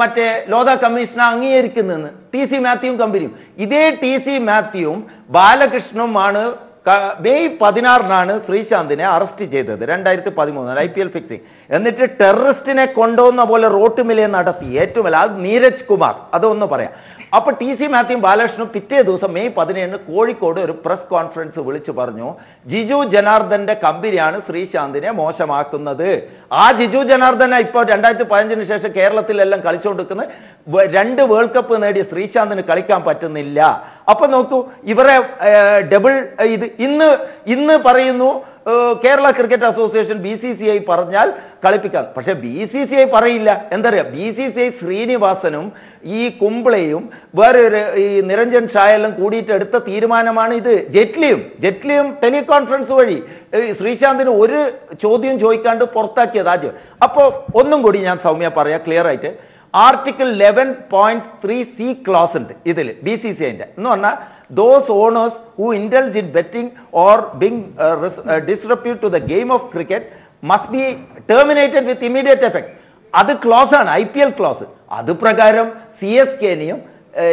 മറ്റേ ലോധ കമ്മീഷനെ അംഗീകരിക്കുന്നതെന്ന്. TC മാത്യുവും കമ്പനിയും. ഇതേ TC മാത്യുവും ബാലകൃഷ്ണനുമാണ് മെയ് 16 ശ്രീശാന്തിനെ അറസ്റ്റ് ചെയ്തത് 2013 IPL ഫിക്സിംഗ്. എന്നിട്ട് ടെററിസ്റ്റിനെ കൊണ്ടുവന്ന പോലെ റോട്ടുമിലെ നടത്തി. ഏറ്റവും വലിയ അത് നീരജ് കുമാർ, അതൊന്ന് പറയാം. അപ്പോൾ TC മാത്യുവും ബാലകൃഷ്ണനും പിറ്റേ ദിവസം മെയ് 17 കോഴിക്കോട് ഒരു പ്രസ് കോൺഫറൻസ് വിളിച്ചു പറഞ്ഞു, ജിജു ജനാർദ്ദന്റെ കമ്പനിയാണ് ശ്രീശാന്തിനെ മോശമാക്കുന്നത്. ആ ജിജു ജനാർദ്ദനെ ഇപ്പോൾ 2015 ശേഷം കേരളത്തിലെല്ലാം കളിച്ചുകൊണ്ടിരിക്കുന്നത്. 2 വേൾഡ് കപ്പ് നേടിയ ശ്രീശാന്തിന് കളിക്കാൻ പറ്റുന്നില്ല. അപ്പൊ നോക്കൂ, ഇവരെ ഡബിൾ ഇത് ഇന്ന് പറയുന്നു കേരള ക്രിക്കറ്റ് അസോസിയേഷൻ BCCI പറഞ്ഞാൽ കളിപ്പിക്കാം. പക്ഷെ BCCI പറയില്ല. എന്താ പറയുക, BCCI ശ്രീനിവാസനും ഈ കുംബ്ലെയും വേറെ ഒരു ഈ നിരഞ്ജൻ ഷായെല്ലാം കൂടിയിട്ട് എടുത്ത തീരുമാനമാണ് ഇത്. ജെറ്റ്ലിയും ടെലികോൺഫറൻസ് വഴി ശ്രീശാന്തിന് ഒരു ചോദ്യം ചോദിക്കാണ്ട് പുറത്താക്കിയത് ആദ്യം. അപ്പോൾ ഒന്നും കൂടി ഞാൻ സൗമ്യ പറയാം ക്ലിയർ ആയിട്ട്. ആർട്ടിക്കിൾ 11.3C ക്ലോസ് ഉണ്ട് ഇതിൽ BCCIന്റെ എന്ന് പറഞ്ഞാൽ those owners who indulge in betting or being disruptive to the game of cricket must be terminated with immediate effect. അത് ക്ലോസ് ആണ്, IPL ക്ലോസ്. അത് പ്രകാരം CSKനെയും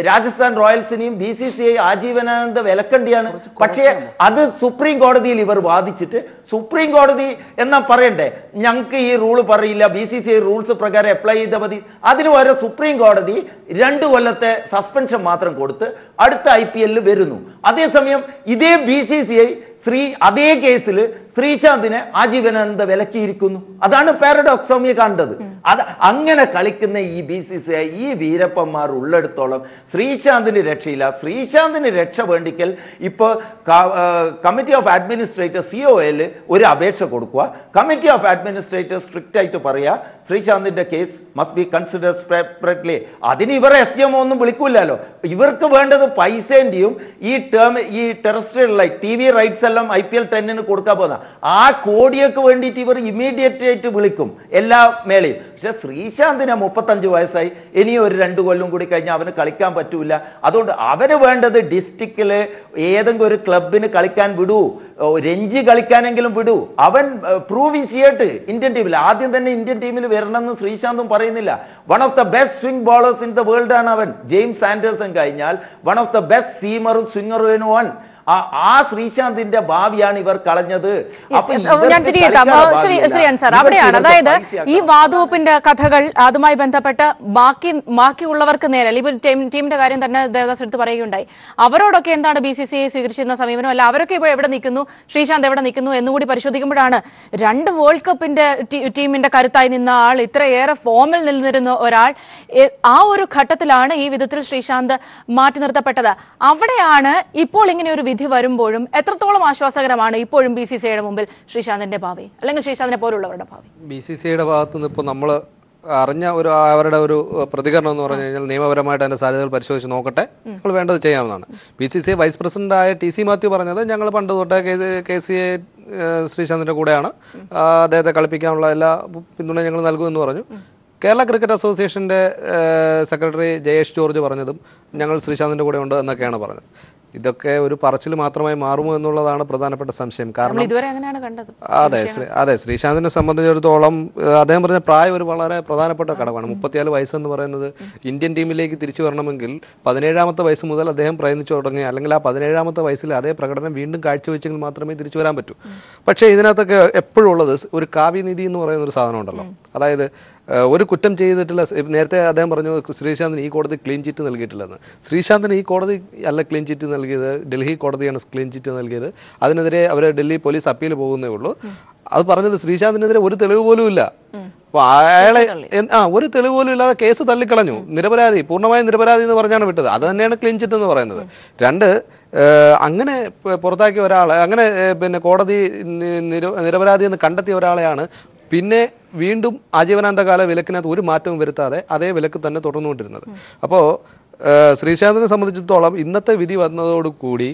രാജസ്ഥാൻ റോയൽസിനെയും BCCI ആജീവനാനന്ദ വിലക്കണ്ടിയാണ്. പക്ഷേ അത് സുപ്രീം കോടതിയിൽ ഇവർ വാദിച്ചിട്ട് സുപ്രീം കോടതി എന്നാ പറയണ്ടേ, ഞങ്ങൾക്ക് ഈ റൂള് പറയില്ല, BCCI റൂൾസ് പ്രകാരം അപ്ലൈ ചെയ്താൽ മതി. അതിന് വരെ സുപ്രീം കോടതി 2 കൊല്ലത്തെ സസ്പെൻഷൻ മാത്രം കൊടുത്ത് അടുത്ത IPL വരുന്നു. അതേസമയം ഇതേ BCCI അതേ കേസിൽ ശ്രീശാന്തിനെ ആജീവനാനന്ദ വിലക്കിയിരിക്കുന്നു. അതാണ് പാരഡോക്സ് സൗമ്യ കണ്ടത്. അത് അങ്ങനെ കളിക്കുന്ന ഈ BCCI ഈ വീരപ്പന്മാർ ഉള്ളിടത്തോളം ശ്രീശാന്തിന് രക്ഷയില്ല. ശ്രീശാന്തിന് രക്ഷ വേണ്ടിക്കൽ ഇപ്പോൾ കമ്മിറ്റി ഓഫ് അഡ്മിനിസ്ട്രേറ്റർ COAയിൽ ഒരു അപേക്ഷ കൊടുക്കുക. കമ്മിറ്റി ഓഫ് അഡ്മിനിസ്ട്രേറ്റർ സ്ട്രിക്റ്റ് ആയിട്ട് പറയുക ശ്രീശാന്തിന്റെ case must be consider separately. അതിന് ഇവരെ SDMO ഒന്നും വിളിക്കൂലല്ലോ. ഇവർക്ക് വേണ്ടത് പൈസേന്റെയും ഈ ടെറസ്ട്രിയൽ ലൈറ്റ് TV റൈറ്റ്സ് എല്ലാം IPL 10 കൊടുക്കാൻ പോകുന്ന ആ കോടിയൊക്കെ വേണ്ടിയിട്ട് ഇവർ ഇമ്മീഡിയറ്റ് ആയിട്ട് വിളിക്കും എല്ലാ മേളയും. പക്ഷെ ശ്രീശാന്തിന് 35 വയസ്സായി, ഇനിയും ഒരു 2 കൊല്ലം കൂടി കഴിഞ്ഞാൽ അവന് കളിക്കാൻ പറ്റൂല. അതുകൊണ്ട് അവന് വേണ്ടത് ഡിസ്ട്രിക്റ്റില് ഏതെങ്കിലും ഒരു ക്ലബിന് കളിക്കാൻ വിടൂ, രഞ്ജി കളിക്കാനെങ്കിലും വിടൂ. അവൻ പ്രൂവ് ചെയ്യട്ട് ഇന്ത്യൻ ടീമിൽ. ആദ്യം തന്നെ ഇന്ത്യൻ ടീമിൽ വരണമെന്ന് ശ്രീശാന്തും പറയുന്നില്ല. One of the best swing bowlers in the world ആണ് അവൻ. ജെയിംസ് ആൻഡേഴ്സൺ കഴിഞ്ഞാൽ വൺ ഓഫ് ദ ബെസ്റ്റ് സീമറും സ്വിംഗറും വൺ. ആ ശ്രീശാന്തിന്റെ ഭാവിയാണ് ഇവർ കളഞ്ഞത്. ഞാൻ തിരികെത്താം. ശ്രീ അൻസാർ, അവിടെയാണ് അതായത് ഈ വാതുവെപ്പിന്റെ കഥകൾ അതുമായി ബന്ധപ്പെട്ട് ബാക്കിയുള്ളവർക്ക് നേരെ ഇപ്പോൾ ടീമിന്റെ കാര്യം തന്നെ ദേവദാസ് എടുത്ത് പറയുകയുണ്ടായി. അവരോടൊക്കെ എന്താണ് BCCI സ്വീകരിച്ചിരുന്ന സമീപനം, അല്ല അവരൊക്കെ ഇപ്പോൾ എവിടെ നിൽക്കുന്നു, ശ്രീശാന്ത് എവിടെ നിൽക്കുന്നു എന്നുകൂടി പരിശോധിക്കുമ്പോഴാണ് 2 വേൾഡ് കപ്പിന്റെ ടീമിന്റെ കരുത്തായി നിന്ന ആൾ, ഇത്രയേറെ ഫോമിൽ നിന്നിരുന്ന ഒരാൾ, ആ ഒരു ഘട്ടത്തിലാണ് ഈ വിധത്തിൽ ശ്രീശാന്ത് മാറ്റി നിർത്തപ്പെട്ടത്. അവിടെയാണ് ഇപ്പോൾ ഇങ്ങനെ ഒരു വിധി വരുമ്പോഴും എത്രത്തോളം ആശ്വാസകരമാണ് ഇപ്പോഴും BCCIയുടെ മുമ്പിൽ ശ്രീശാന്തിന്റെ ഭാവി, അല്ലെങ്കിൽ ശ്രീശാന്തിനെ പോലുള്ളവരുടെ ഭാവി? BCCIയുടെ ഭാഗത്ത് നിന്ന് ഇപ്പോൾ നമ്മൾ അറിഞ്ഞ അവരുടെ ഒരു പ്രതികരണം എന്ന് പറഞ്ഞു കഴിഞ്ഞാൽ നിയമപരമായിട്ട് അതിൻ്റെ സാധ്യതകൾ പരിശോധിച്ച് നോക്കട്ടെ, നമ്മൾ വേണ്ടത് ചെയ്യാവുന്നതാണ്. BCCI വൈസ് പ്രസിഡന്റായ TC മാത്യു പറഞ്ഞത് ഞങ്ങൾ പണ്ട് തൊട്ടേ KCA ശ്രീശാന്തിൻ്റെ കൂടെയാണ്, അദ്ദേഹത്തെ കളിപ്പിക്കാനുള്ള എല്ലാ പിന്തുണയും ഞങ്ങൾ നൽകുമെന്ന് പറഞ്ഞു. കേരള ക്രിക്കറ്റ് അസോസിയേഷൻ്റെ സെക്രട്ടറി ജയേഷ് ജോർജ് പറഞ്ഞതും ഞങ്ങൾ ശ്രീശാന്തിൻ്റെ കൂടെ ഉണ്ട് എന്നൊക്കെയാണ് പറഞ്ഞത്. ഇതൊക്കെ ഒരു പറച്ചിൽ മാത്രമായി മാറുമോ എന്നുള്ളതാണ് പ്രധാനപ്പെട്ട സംശയം. കാരണം അതെ, ശ്രീശാന്തിനെ സംബന്ധിച്ചിടത്തോളം അദ്ദേഹം പറഞ്ഞ പ്രായം ഒരു വളരെ പ്രധാനപ്പെട്ട ഘടകമാണ്. 34 വയസ്സെന്ന് പറയുന്നത് ഇന്ത്യൻ ടീമിലേക്ക് തിരിച്ചു വരണമെങ്കിൽ 17ാമത്തെ വയസ്സ് മുതൽ അദ്ദേഹം പ്രയത്നിച്ചു തുടങ്ങി, അല്ലെങ്കിൽ ആ 17ാമത്തെ വയസ്സിൽ അതേ പ്രകടനം വീണ്ടും കാഴ്ചവെച്ചെങ്കിൽ മാത്രമേ തിരിച്ചു വരാൻ പറ്റൂ. പക്ഷേ ഇതിനകത്തൊക്കെ എപ്പോഴും ഉള്ളത് ഒരു കാവ്യനിധി എന്ന് പറയുന്ന ഒരു സാധനം ഉണ്ടല്ലോ. അതായത് ഒരു കുറ്റം ചെയ്തിട്ടുള്ള, നേരത്തെ അദ്ദേഹം പറഞ്ഞു ശ്രീശാന്തിന് ഈ കോടതി ക്ലീൻ ചിറ്റ് നൽകിയിട്ടില്ലെന്ന്. ശ്രീശാന്തിന് ഈ കോടതി അല്ല ക്ലീൻ ചിറ്റ് നൽകിയത്, ഡൽഹി കോടതിയാണ് ക്ലീൻ ചിറ്റ് നൽകിയത്. അതിനെതിരെ അവർ ഡൽഹി പോലീസ് അപ്പീൽ പോകുന്നേ ഉള്ളൂ. അത് പറഞ്ഞത് ശ്രീശാന്തിനെതിരെ ഒരു തെളിവ് പോലും ഇല്ല. അപ്പോൾ അയാളെ ഒരു തെളിവ് പോലും ഇല്ലാതെ കേസ് തള്ളിക്കളഞ്ഞു. നിരപരാധി, പൂർണ്ണമായും നിരപരാധി എന്ന് പറഞ്ഞാണ് വിട്ടത്. അത് തന്നെയാണ് ക്ലീൻ ചിറ്റ് എന്ന് പറയുന്നത്. 2, അങ്ങനെ പുറത്താക്കിയ ഒരാളെ, അങ്ങനെ പിന്നെ കോടതി നിരപരാധി എന്ന് കണ്ടെത്തിയ ഒരാളെയാണ് പിന്നെ വീണ്ടും ആജീവനാന്തകാല വിലക്കിനകത്ത് ഒരു മാറ്റവും വരുത്താതെ അതേ വിലക്ക് തന്നെ തുടർന്നുകൊണ്ടിരുന്നത്. അപ്പോൾ ശ്രീശാന്തിനെ സംബന്ധിച്ചിടത്തോളം ഇന്നത്തെ വിധി വന്നതോടുകൂടി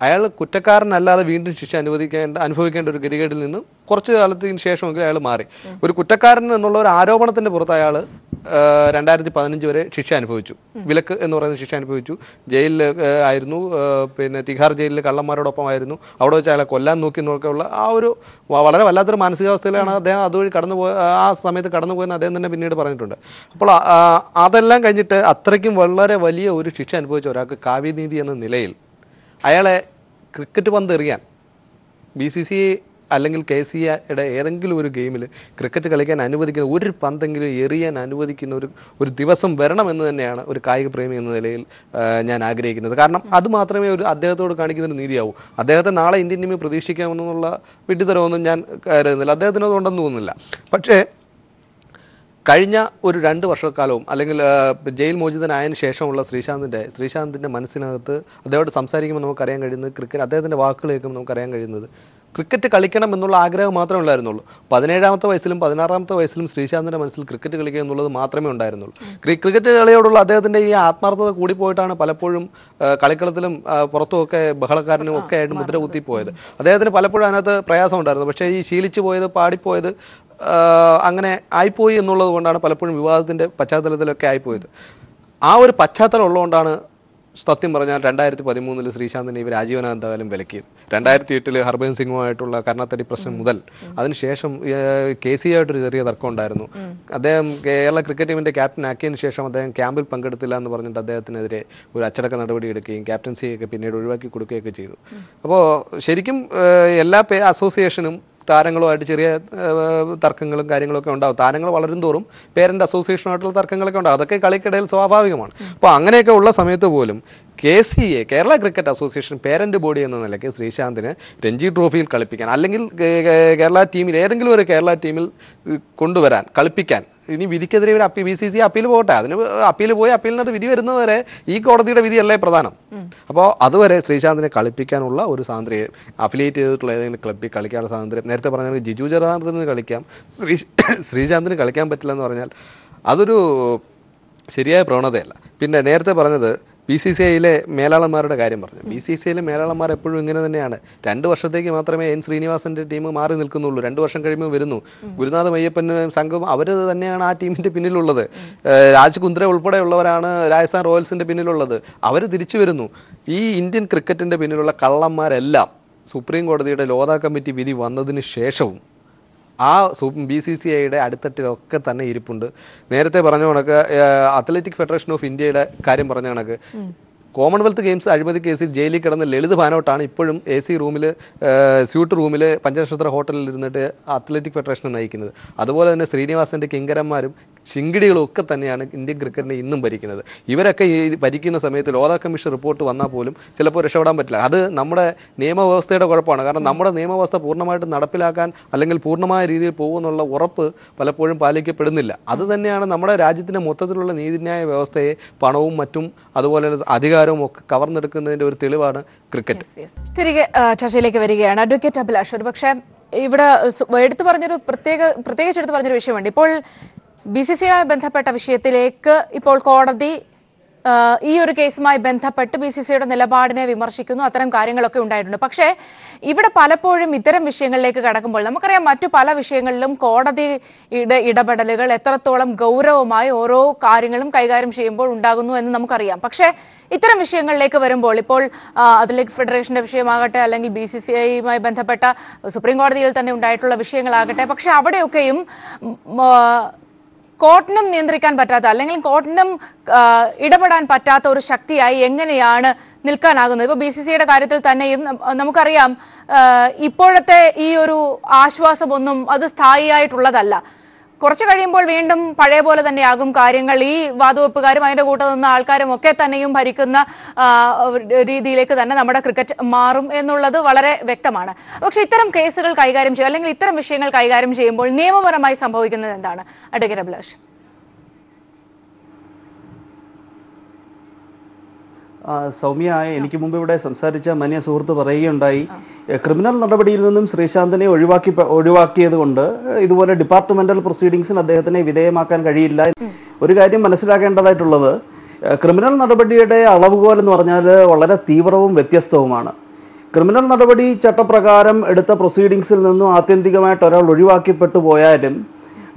അയാൾ കുറ്റക്കാരനല്ലാതെ വീണ്ടും ശിക്ഷ അനുഭവിക്കേണ്ട ഒരു ഗതികേടിൽ നിന്ന് കുറച്ച് കാലത്തിന് ശേഷമെങ്കിലും അയാൾ മാറി. ഒരു കുറ്റക്കാരൻ എന്നുള്ള ഒരു ആരോപണത്തിൻ്റെ പുറത്ത് അയാൾ 2015 വരെ ശിക്ഷ അനുഭവിച്ചു, വിലക്ക് എന്ന് പറയുന്ന ശിക്ഷ അനുഭവിച്ചു. ജയിലിൽ ആയിരുന്നു, പിന്നെ തിഹാർ ജയിലിൽ കള്ളന്മാരോടൊപ്പമായിരുന്നു. അവിടെ വെച്ച് അയാളെ കൊല്ലാൻ നോക്കി എന്നൊക്കെയുള്ള ആ ഒരു വളരെ വല്ലാത്തൊരു മാനസികാവസ്ഥയിലാണ് അദ്ദേഹം അതുവഴി ആ സമയത്ത് കടന്നുപോയെന്ന് അദ്ദേഹം തന്നെ പിന്നീട് പറഞ്ഞിട്ടുണ്ട്. അപ്പോൾ അതെല്ലാം കഴിഞ്ഞിട്ട് അത്രയ്ക്കും വളരെ വലിയ ഒരു ശിക്ഷ അനുഭവിച്ച ഒരാൾക്ക് കാവ്യനീതി എന്ന നിലയിൽ അയാളെ ക്രിക്കറ്റ് പന്ത് എറിയാൻ BCCI അല്ലെങ്കിൽ KCAയുടെ ഏതെങ്കിലും ഒരു ഗെയിമിൽ ക്രിക്കറ്റ് കളിക്കാൻ അനുവദിക്കുന്ന ഒരു പന്തെങ്കിലും എറിയാൻ അനുവദിക്കുന്ന ഒരു ദിവസം വരണമെന്ന് തന്നെയാണ് ഒരു കായിക പ്രേമി എന്ന നിലയിൽ ഞാൻ ആഗ്രഹിക്കുന്നത്. കാരണം അത് മാത്രമേ ഒരു അദ്ദേഹത്തോട് കാണിക്കുന്നൊരു നീതിയാവൂ. അദ്ദേഹത്തെ നാളെ ഇന്ത്യൻ ടീമിൽ പ്രതീക്ഷിക്കാമെന്നുള്ള വിഡ്ഢിത്തരമൊന്നും ഞാൻ കരുതുന്നില്ല, അദ്ദേഹത്തിനത് ഉണ്ടെന്ന് തോന്നുന്നില്ല. പക്ഷേ കഴിഞ്ഞ ഒരു 2 വർഷക്കാലവും അല്ലെങ്കിൽ ജയിൽ മോചിതനായതിനു ശേഷമുള്ള ശ്രീശാന്തിൻ്റെ മനസ്സിനകത്ത് അദ്ദേഹത്തോട് സംസാരിക്കുമ്പോൾ നമുക്കറിയാൻ കഴിയുന്നത്, അദ്ദേഹത്തിൻ്റെ വാക്കുകൾ കേൾക്കുമ്പോൾ നമുക്കറിയാൻ കഴിയുന്നത് ക്രിക്കറ്റ് കളിക്കണം എന്നുള്ള ആഗ്രഹം മാത്രമേ ഉണ്ടായിരുന്നുള്ളൂ. 17ാമത്തെ വയസ്സിലും 16ാമത്തെ വയസ്സിലും ശ്രീശാന്തിൻ്റെ മനസ്സിൽ ക്രിക്കറ്റ് കളിക്കുക എന്നുള്ളത് മാത്രമേ ഉണ്ടായിരുന്നുള്ളൂ. ക്രിക്കറ്റ് കളിയോടുള്ള അദ്ദേഹത്തിൻ്റെ ഈ ആത്മാർത്ഥത കൂടിപ്പോയിട്ടാണ് പലപ്പോഴും കളിക്കളത്തിലും പുറത്തുമൊക്കെ ബഹളക്കാരനും ഒക്കെ ആയിട്ട് മുദ്ര കുത്തിപ്പോയത്. അദ്ദേഹത്തിന് പലപ്പോഴും അതിനകത്ത് പ്രയാസം ഉണ്ടായിരുന്നു. പക്ഷേ ഈ ശീലിച്ചു പോയത്, പാടിപ്പോയത് അങ്ങനെ ആയിപ്പോയി എന്നുള്ളത് കൊണ്ടാണ് പലപ്പോഴും വിവാദത്തിൻ്റെ പശ്ചാത്തലത്തിലൊക്കെ ആയിപ്പോയത്. ആ ഒരു പശ്ചാത്തലം ഉള്ളതുകൊണ്ടാണ് സത്യം പറഞ്ഞാൽ 2013 ശ്രീശാന്തിനെ ഇവർ ആജീവനാന്താകാലം വിലക്കിയത്. 2008 ഹർഭജൻ സിംഗുമായിട്ടുള്ള കർണാത്തടി പ്രശ്നം മുതൽ അതിനുശേഷം KC ആയിട്ടൊരു ചെറിയ തർക്കം ഉണ്ടായിരുന്നു. അദ്ദേഹം കേരള ക്രിക്കറ്റ് ടീമിൻ്റെ ക്യാപ്റ്റൻ ആക്കിയതിന് ശേഷം അദ്ദേഹം ക്യാമ്പിൽ പങ്കെടുത്തില്ല എന്ന് പറഞ്ഞിട്ട് അദ്ദേഹത്തിനെതിരെ ഒരു അച്ചടക്ക നടപടി എടുക്കുകയും ക്യാപ്റ്റൻസിയൊക്കെ പിന്നീട് ഒഴിവാക്കി കൊടുക്കുകയൊക്കെ ചെയ്തു. അപ്പോൾ ശരിക്കും എല്ലാ അസോസിയേഷനും താരങ്ങളുമായിട്ട് ചെറിയ തർക്കങ്ങളും കാര്യങ്ങളൊക്കെ ഉണ്ടാവും. താരങ്ങൾ വളരും തോറും പേരൻ്റ് അസോസിയേഷനുമായിട്ടുള്ള തർക്കങ്ങളൊക്കെ ഉണ്ടാവും. അതൊക്കെ കളിക്കിടയിൽ സ്വാഭാവികമാണ്. അപ്പോൾ അങ്ങനെയൊക്കെ ഉള്ള സമയത്ത് പോലും KCA Kerala cricket association parent body എന്ന നിലയ്ക്ക് ശ്രീശാന്തിന് രഞ്ജി ട്രോഫിയിൽ കളിപ്പിക്കാൻ, അല്ലെങ്കിൽ കേരള ടീമിൽ ഏതെങ്കിലും ഒരു കേരള ടീമിൽ കൊണ്ടുവരാൻ, കളിപ്പിക്കാൻ, ഇനി വിധിക്കെതിരെ ഒരു BCC അപ്പീൽ പോകട്ടെ, അതിന് അപ്പീൽ പോയി അപ്പീലിനകത്ത് വിധി വരുന്നതുവരെ ഈ കോടതിയുടെ വിധിയല്ലേ പ്രധാനം. അപ്പോൾ അതുവരെ ശ്രീശാന്തിനെ കളിപ്പിക്കാനുള്ള ഒരു സ്വാതന്ത്ര്യം, അഫിലിയേറ്റ് ചെയ്തിട്ടുള്ള ഏതെങ്കിലും ക്ലബ്ബിൽ കളിക്കാനുള്ള സ്വാതന്ത്ര്യം, നേരത്തെ പറഞ്ഞാൽ ജിജു ജനാർദ്ദനത്തിന് കളിക്കാം, ശ്രീശാന്തിന് കളിക്കാൻ പറ്റില്ല എന്ന് പറഞ്ഞാൽ അതൊരു ശരിയായ പ്രവണതയല്ല. പിന്നെ നേരത്തെ പറഞ്ഞത് BCCIയിലെ മേലാളന്മാരുടെ കാര്യം പറഞ്ഞു. BCCIയിലെ മേലാളന്മാർ എപ്പോഴും ഇങ്ങനെ തന്നെയാണ്. 2 വർഷത്തേക്ക് മാത്രമേ N ശ്രീനിവാസൻ്റെ ടീം മാറി നിൽക്കുന്നുള്ളൂ. 2 വർഷം കഴിയുമ്പോൾ വരുന്നു ഗുരുനാഥ് അയ്യപ്പനും സംഘം. അവർ തന്നെയാണ് ആ ടീമിൻ്റെ പിന്നിലുള്ളത്. രാജ് കുന്ദ്ര ഉൾപ്പെടെയുള്ളവരാണ് രാജസ്ഥാൻ റോയൽസിൻ്റെ പിന്നിലുള്ളത്. അവർ തിരിച്ചു വരുന്നു. ഈ ഇന്ത്യൻ ക്രിക്കറ്റിൻ്റെ പിന്നിലുള്ള കള്ളന്മാരെല്ലാം സുപ്രീം കോടതിയുടെ ലോധ കമ്മിറ്റി വിധി വന്നതിന് ശേഷവും ആ BCCIയുടെ അടിത്തട്ടിലൊക്കെ തന്നെ ഇരിപ്പുണ്ട്. നേരത്തെ പറഞ്ഞ കണക്ക് അത്ലറ്റിക് ഫെഡറേഷൻ ഓഫ് ഇന്ത്യയുടെ കാര്യം പറഞ്ഞ കണക്ക് കോമൺവെൽത്ത് ഗെയിംസ് അഴിമതി കേസിൽ ജയിലിൽ കിടന്ന ലളിത് ഭാനോട്ടാണ് ഇപ്പോഴും AC റൂമിൽ, സ്യൂട്ട് റൂമിൽ, പഞ്ചനക്ഷത്ര ഹോട്ടലിൽ ഇരുന്നിട്ട് അത്ലറ്റിക് ഫെഡറേഷനെ നയിക്കുന്നത്. അതുപോലെ തന്നെ ശ്രീനിവാസൻ്റെ കിങ്കരന്മാരും ശിങ്കിടികളും ഒക്കെ തന്നെയാണ് ഇന്ത്യൻ ക്രിക്കറ്റിനെ ഇന്നും ഭരിക്കുന്നത്. ഇവരൊക്കെ ഈ ഭരിക്കുന്ന സമയത്ത് ലോധ കമ്മീഷൻ റിപ്പോർട്ട് വന്നാൽ പോലും ചിലപ്പോൾ രക്ഷപ്പെടാൻ പറ്റില്ല. അത് നമ്മുടെ നിയമവ്യവസ്ഥയുടെ കുഴപ്പമാണ്. കാരണം നമ്മുടെ നിയമവ്യവസ്ഥ പൂർണ്ണമായിട്ട് നടപ്പിലാക്കാൻ അല്ലെങ്കിൽ പൂർണ്ണമായ രീതിയിൽ പോകുമെന്നുള്ള ഉറപ്പ് പലപ്പോഴും പാലിക്കപ്പെടുന്നില്ല. അത് തന്നെയാണ് നമ്മുടെ രാജ്യത്തിൻ്റെ മൊത്തത്തിലുള്ള നീതിന്യായ വ്യവസ്ഥയെ പണവും മറ്റും അതുപോലെ അധികാരവും ഒക്കെ കവർന്നെടുക്കുന്നതിൻ്റെ ഒരു തെളിവാണ് ക്രിക്കറ്റ്. തിരികെ ചർച്ചയിലേക്ക് വരികയാണ് അഡ്വക്കേറ്റ് അഭിലാഷ്. ഒരു പക്ഷേ ഇവിടെ പ്രത്യേകിച്ച് എടുത്തു പറഞ്ഞൊരു വിഷയമുണ്ട്. ഇപ്പോൾ BCCI ബന്ധപ്പെട്ട വിഷയത്തിലേക്ക് ഇപ്പോൾ കോടതി ഈ ഒരു കേസുമായി ബന്ധപ്പെട്ട് BCCIയുടെ നിലപാടിനെ വിമർശിക്കുന്നു. അത്തരം കാര്യങ്ങളൊക്കെ ഉണ്ടായിട്ടുണ്ട്. പക്ഷേ ഇവിടെ പലപ്പോഴും ഇത്തരം വിഷയങ്ങളിലേക്ക് കടക്കുമ്പോൾ നമുക്കറിയാം മറ്റു പല വിഷയങ്ങളിലും കോടതിയുടെ ഇടപെടലുകൾ എത്രത്തോളം ഗൗരവമായി ഓരോ കാര്യങ്ങളും കൈകാര്യം ചെയ്യുമ്പോൾ ഉണ്ടാകുന്നു എന്ന് നമുക്കറിയാം. പക്ഷേ ഇത്തരം വിഷയങ്ങളിലേക്ക് വരുമ്പോൾ ഇപ്പോൾ അത്ലറ്റിക് ഫെഡറേഷന്റെ വിഷയമാകട്ടെ, അല്ലെങ്കിൽ BCCIയുമായി ബന്ധപ്പെട്ട സുപ്രീം കോടതിയിൽ തന്നെ ഉണ്ടായിട്ടുള്ള വിഷയങ്ങളാകട്ടെ, പക്ഷെ അവിടെയൊക്കെയും കോർട്ടിനും നിയന്ത്രിക്കാൻ പറ്റാത്ത, അല്ലെങ്കിൽ കോർട്ടിനും ഇടപെടാൻ പറ്റാത്ത ഒരു ശക്തിയായി എങ്ങനെയാണ് നിൽക്കാനാകുന്നത്? ഇപ്പോൾ BCCIയുടെ കാര്യത്തിൽ തന്നെയും നമുക്കറിയാം ഇപ്പോഴത്തെ ഈ ഒരു ആശ്വാസമൊന്നും അത് സ്ഥായിയായിട്ടുള്ളതല്ല. കുറച്ച് കഴിയുമ്പോൾ വീണ്ടും പഴയ പോലെ തന്നെയാകും കാര്യങ്ങൾ. ഈ വാതുവെപ്പുകാരും അതിൻ്റെ കൂട്ടം നിന്ന ആൾക്കാരും ഒക്കെ തന്നെയും ഭരിക്കുന്ന രീതിയിലേക്ക് തന്നെ നമ്മുടെ ക്രിക്കറ്റ് മാറും എന്നുള്ളത് വളരെ വ്യക്തമാണ്. പക്ഷേ ഇത്തരം കേസുകൾ കൈകാര്യം ചെയ്യുക, അല്ലെങ്കിൽ ഇത്തരം വിഷയങ്ങൾ കൈകാര്യം ചെയ്യുമ്പോൾ നിയമപരമായി സംഭവിക്കുന്നത് എന്താണ് അഡ്വക്കേറ്റ് അഭിലാഷ്? സൗമ്യ, എനിക്ക് മുമ്പ് ഇവിടെ സംസാരിച്ച മാന്യ സുഹൃത്ത് പറയുകയുണ്ടായി, ക്രിമിനൽ നടപടിയിൽ നിന്നും ശ്രീശാന്തിനെ ഒഴിവാക്കിയത് കൊണ്ട് ഇതുപോലെ ഡിപ്പാർട്ട്മെന്റൽ പ്രൊസീഡിങ്സിന് അദ്ദേഹത്തിനെ വിധേയമാക്കാൻ കഴിയില്ല. ഒരു കാര്യം മനസ്സിലാക്കേണ്ടതായിട്ടുള്ളത്, ക്രിമിനൽ നടപടിയുടെ അളവുകോൽ എന്ന് പറഞ്ഞാൽ വളരെ തീവ്രവും വ്യത്യസ്തവുമാണ്. ക്രിമിനൽ നടപടി ചട്ടപ്രകാരം എടുത്ത പ്രൊസീഡിങ്സിൽ നിന്നും ആത്യന്തികമായിട്ട് ഒരാൾ ഒഴിവാക്കിപ്പെട്ടു പോയാലും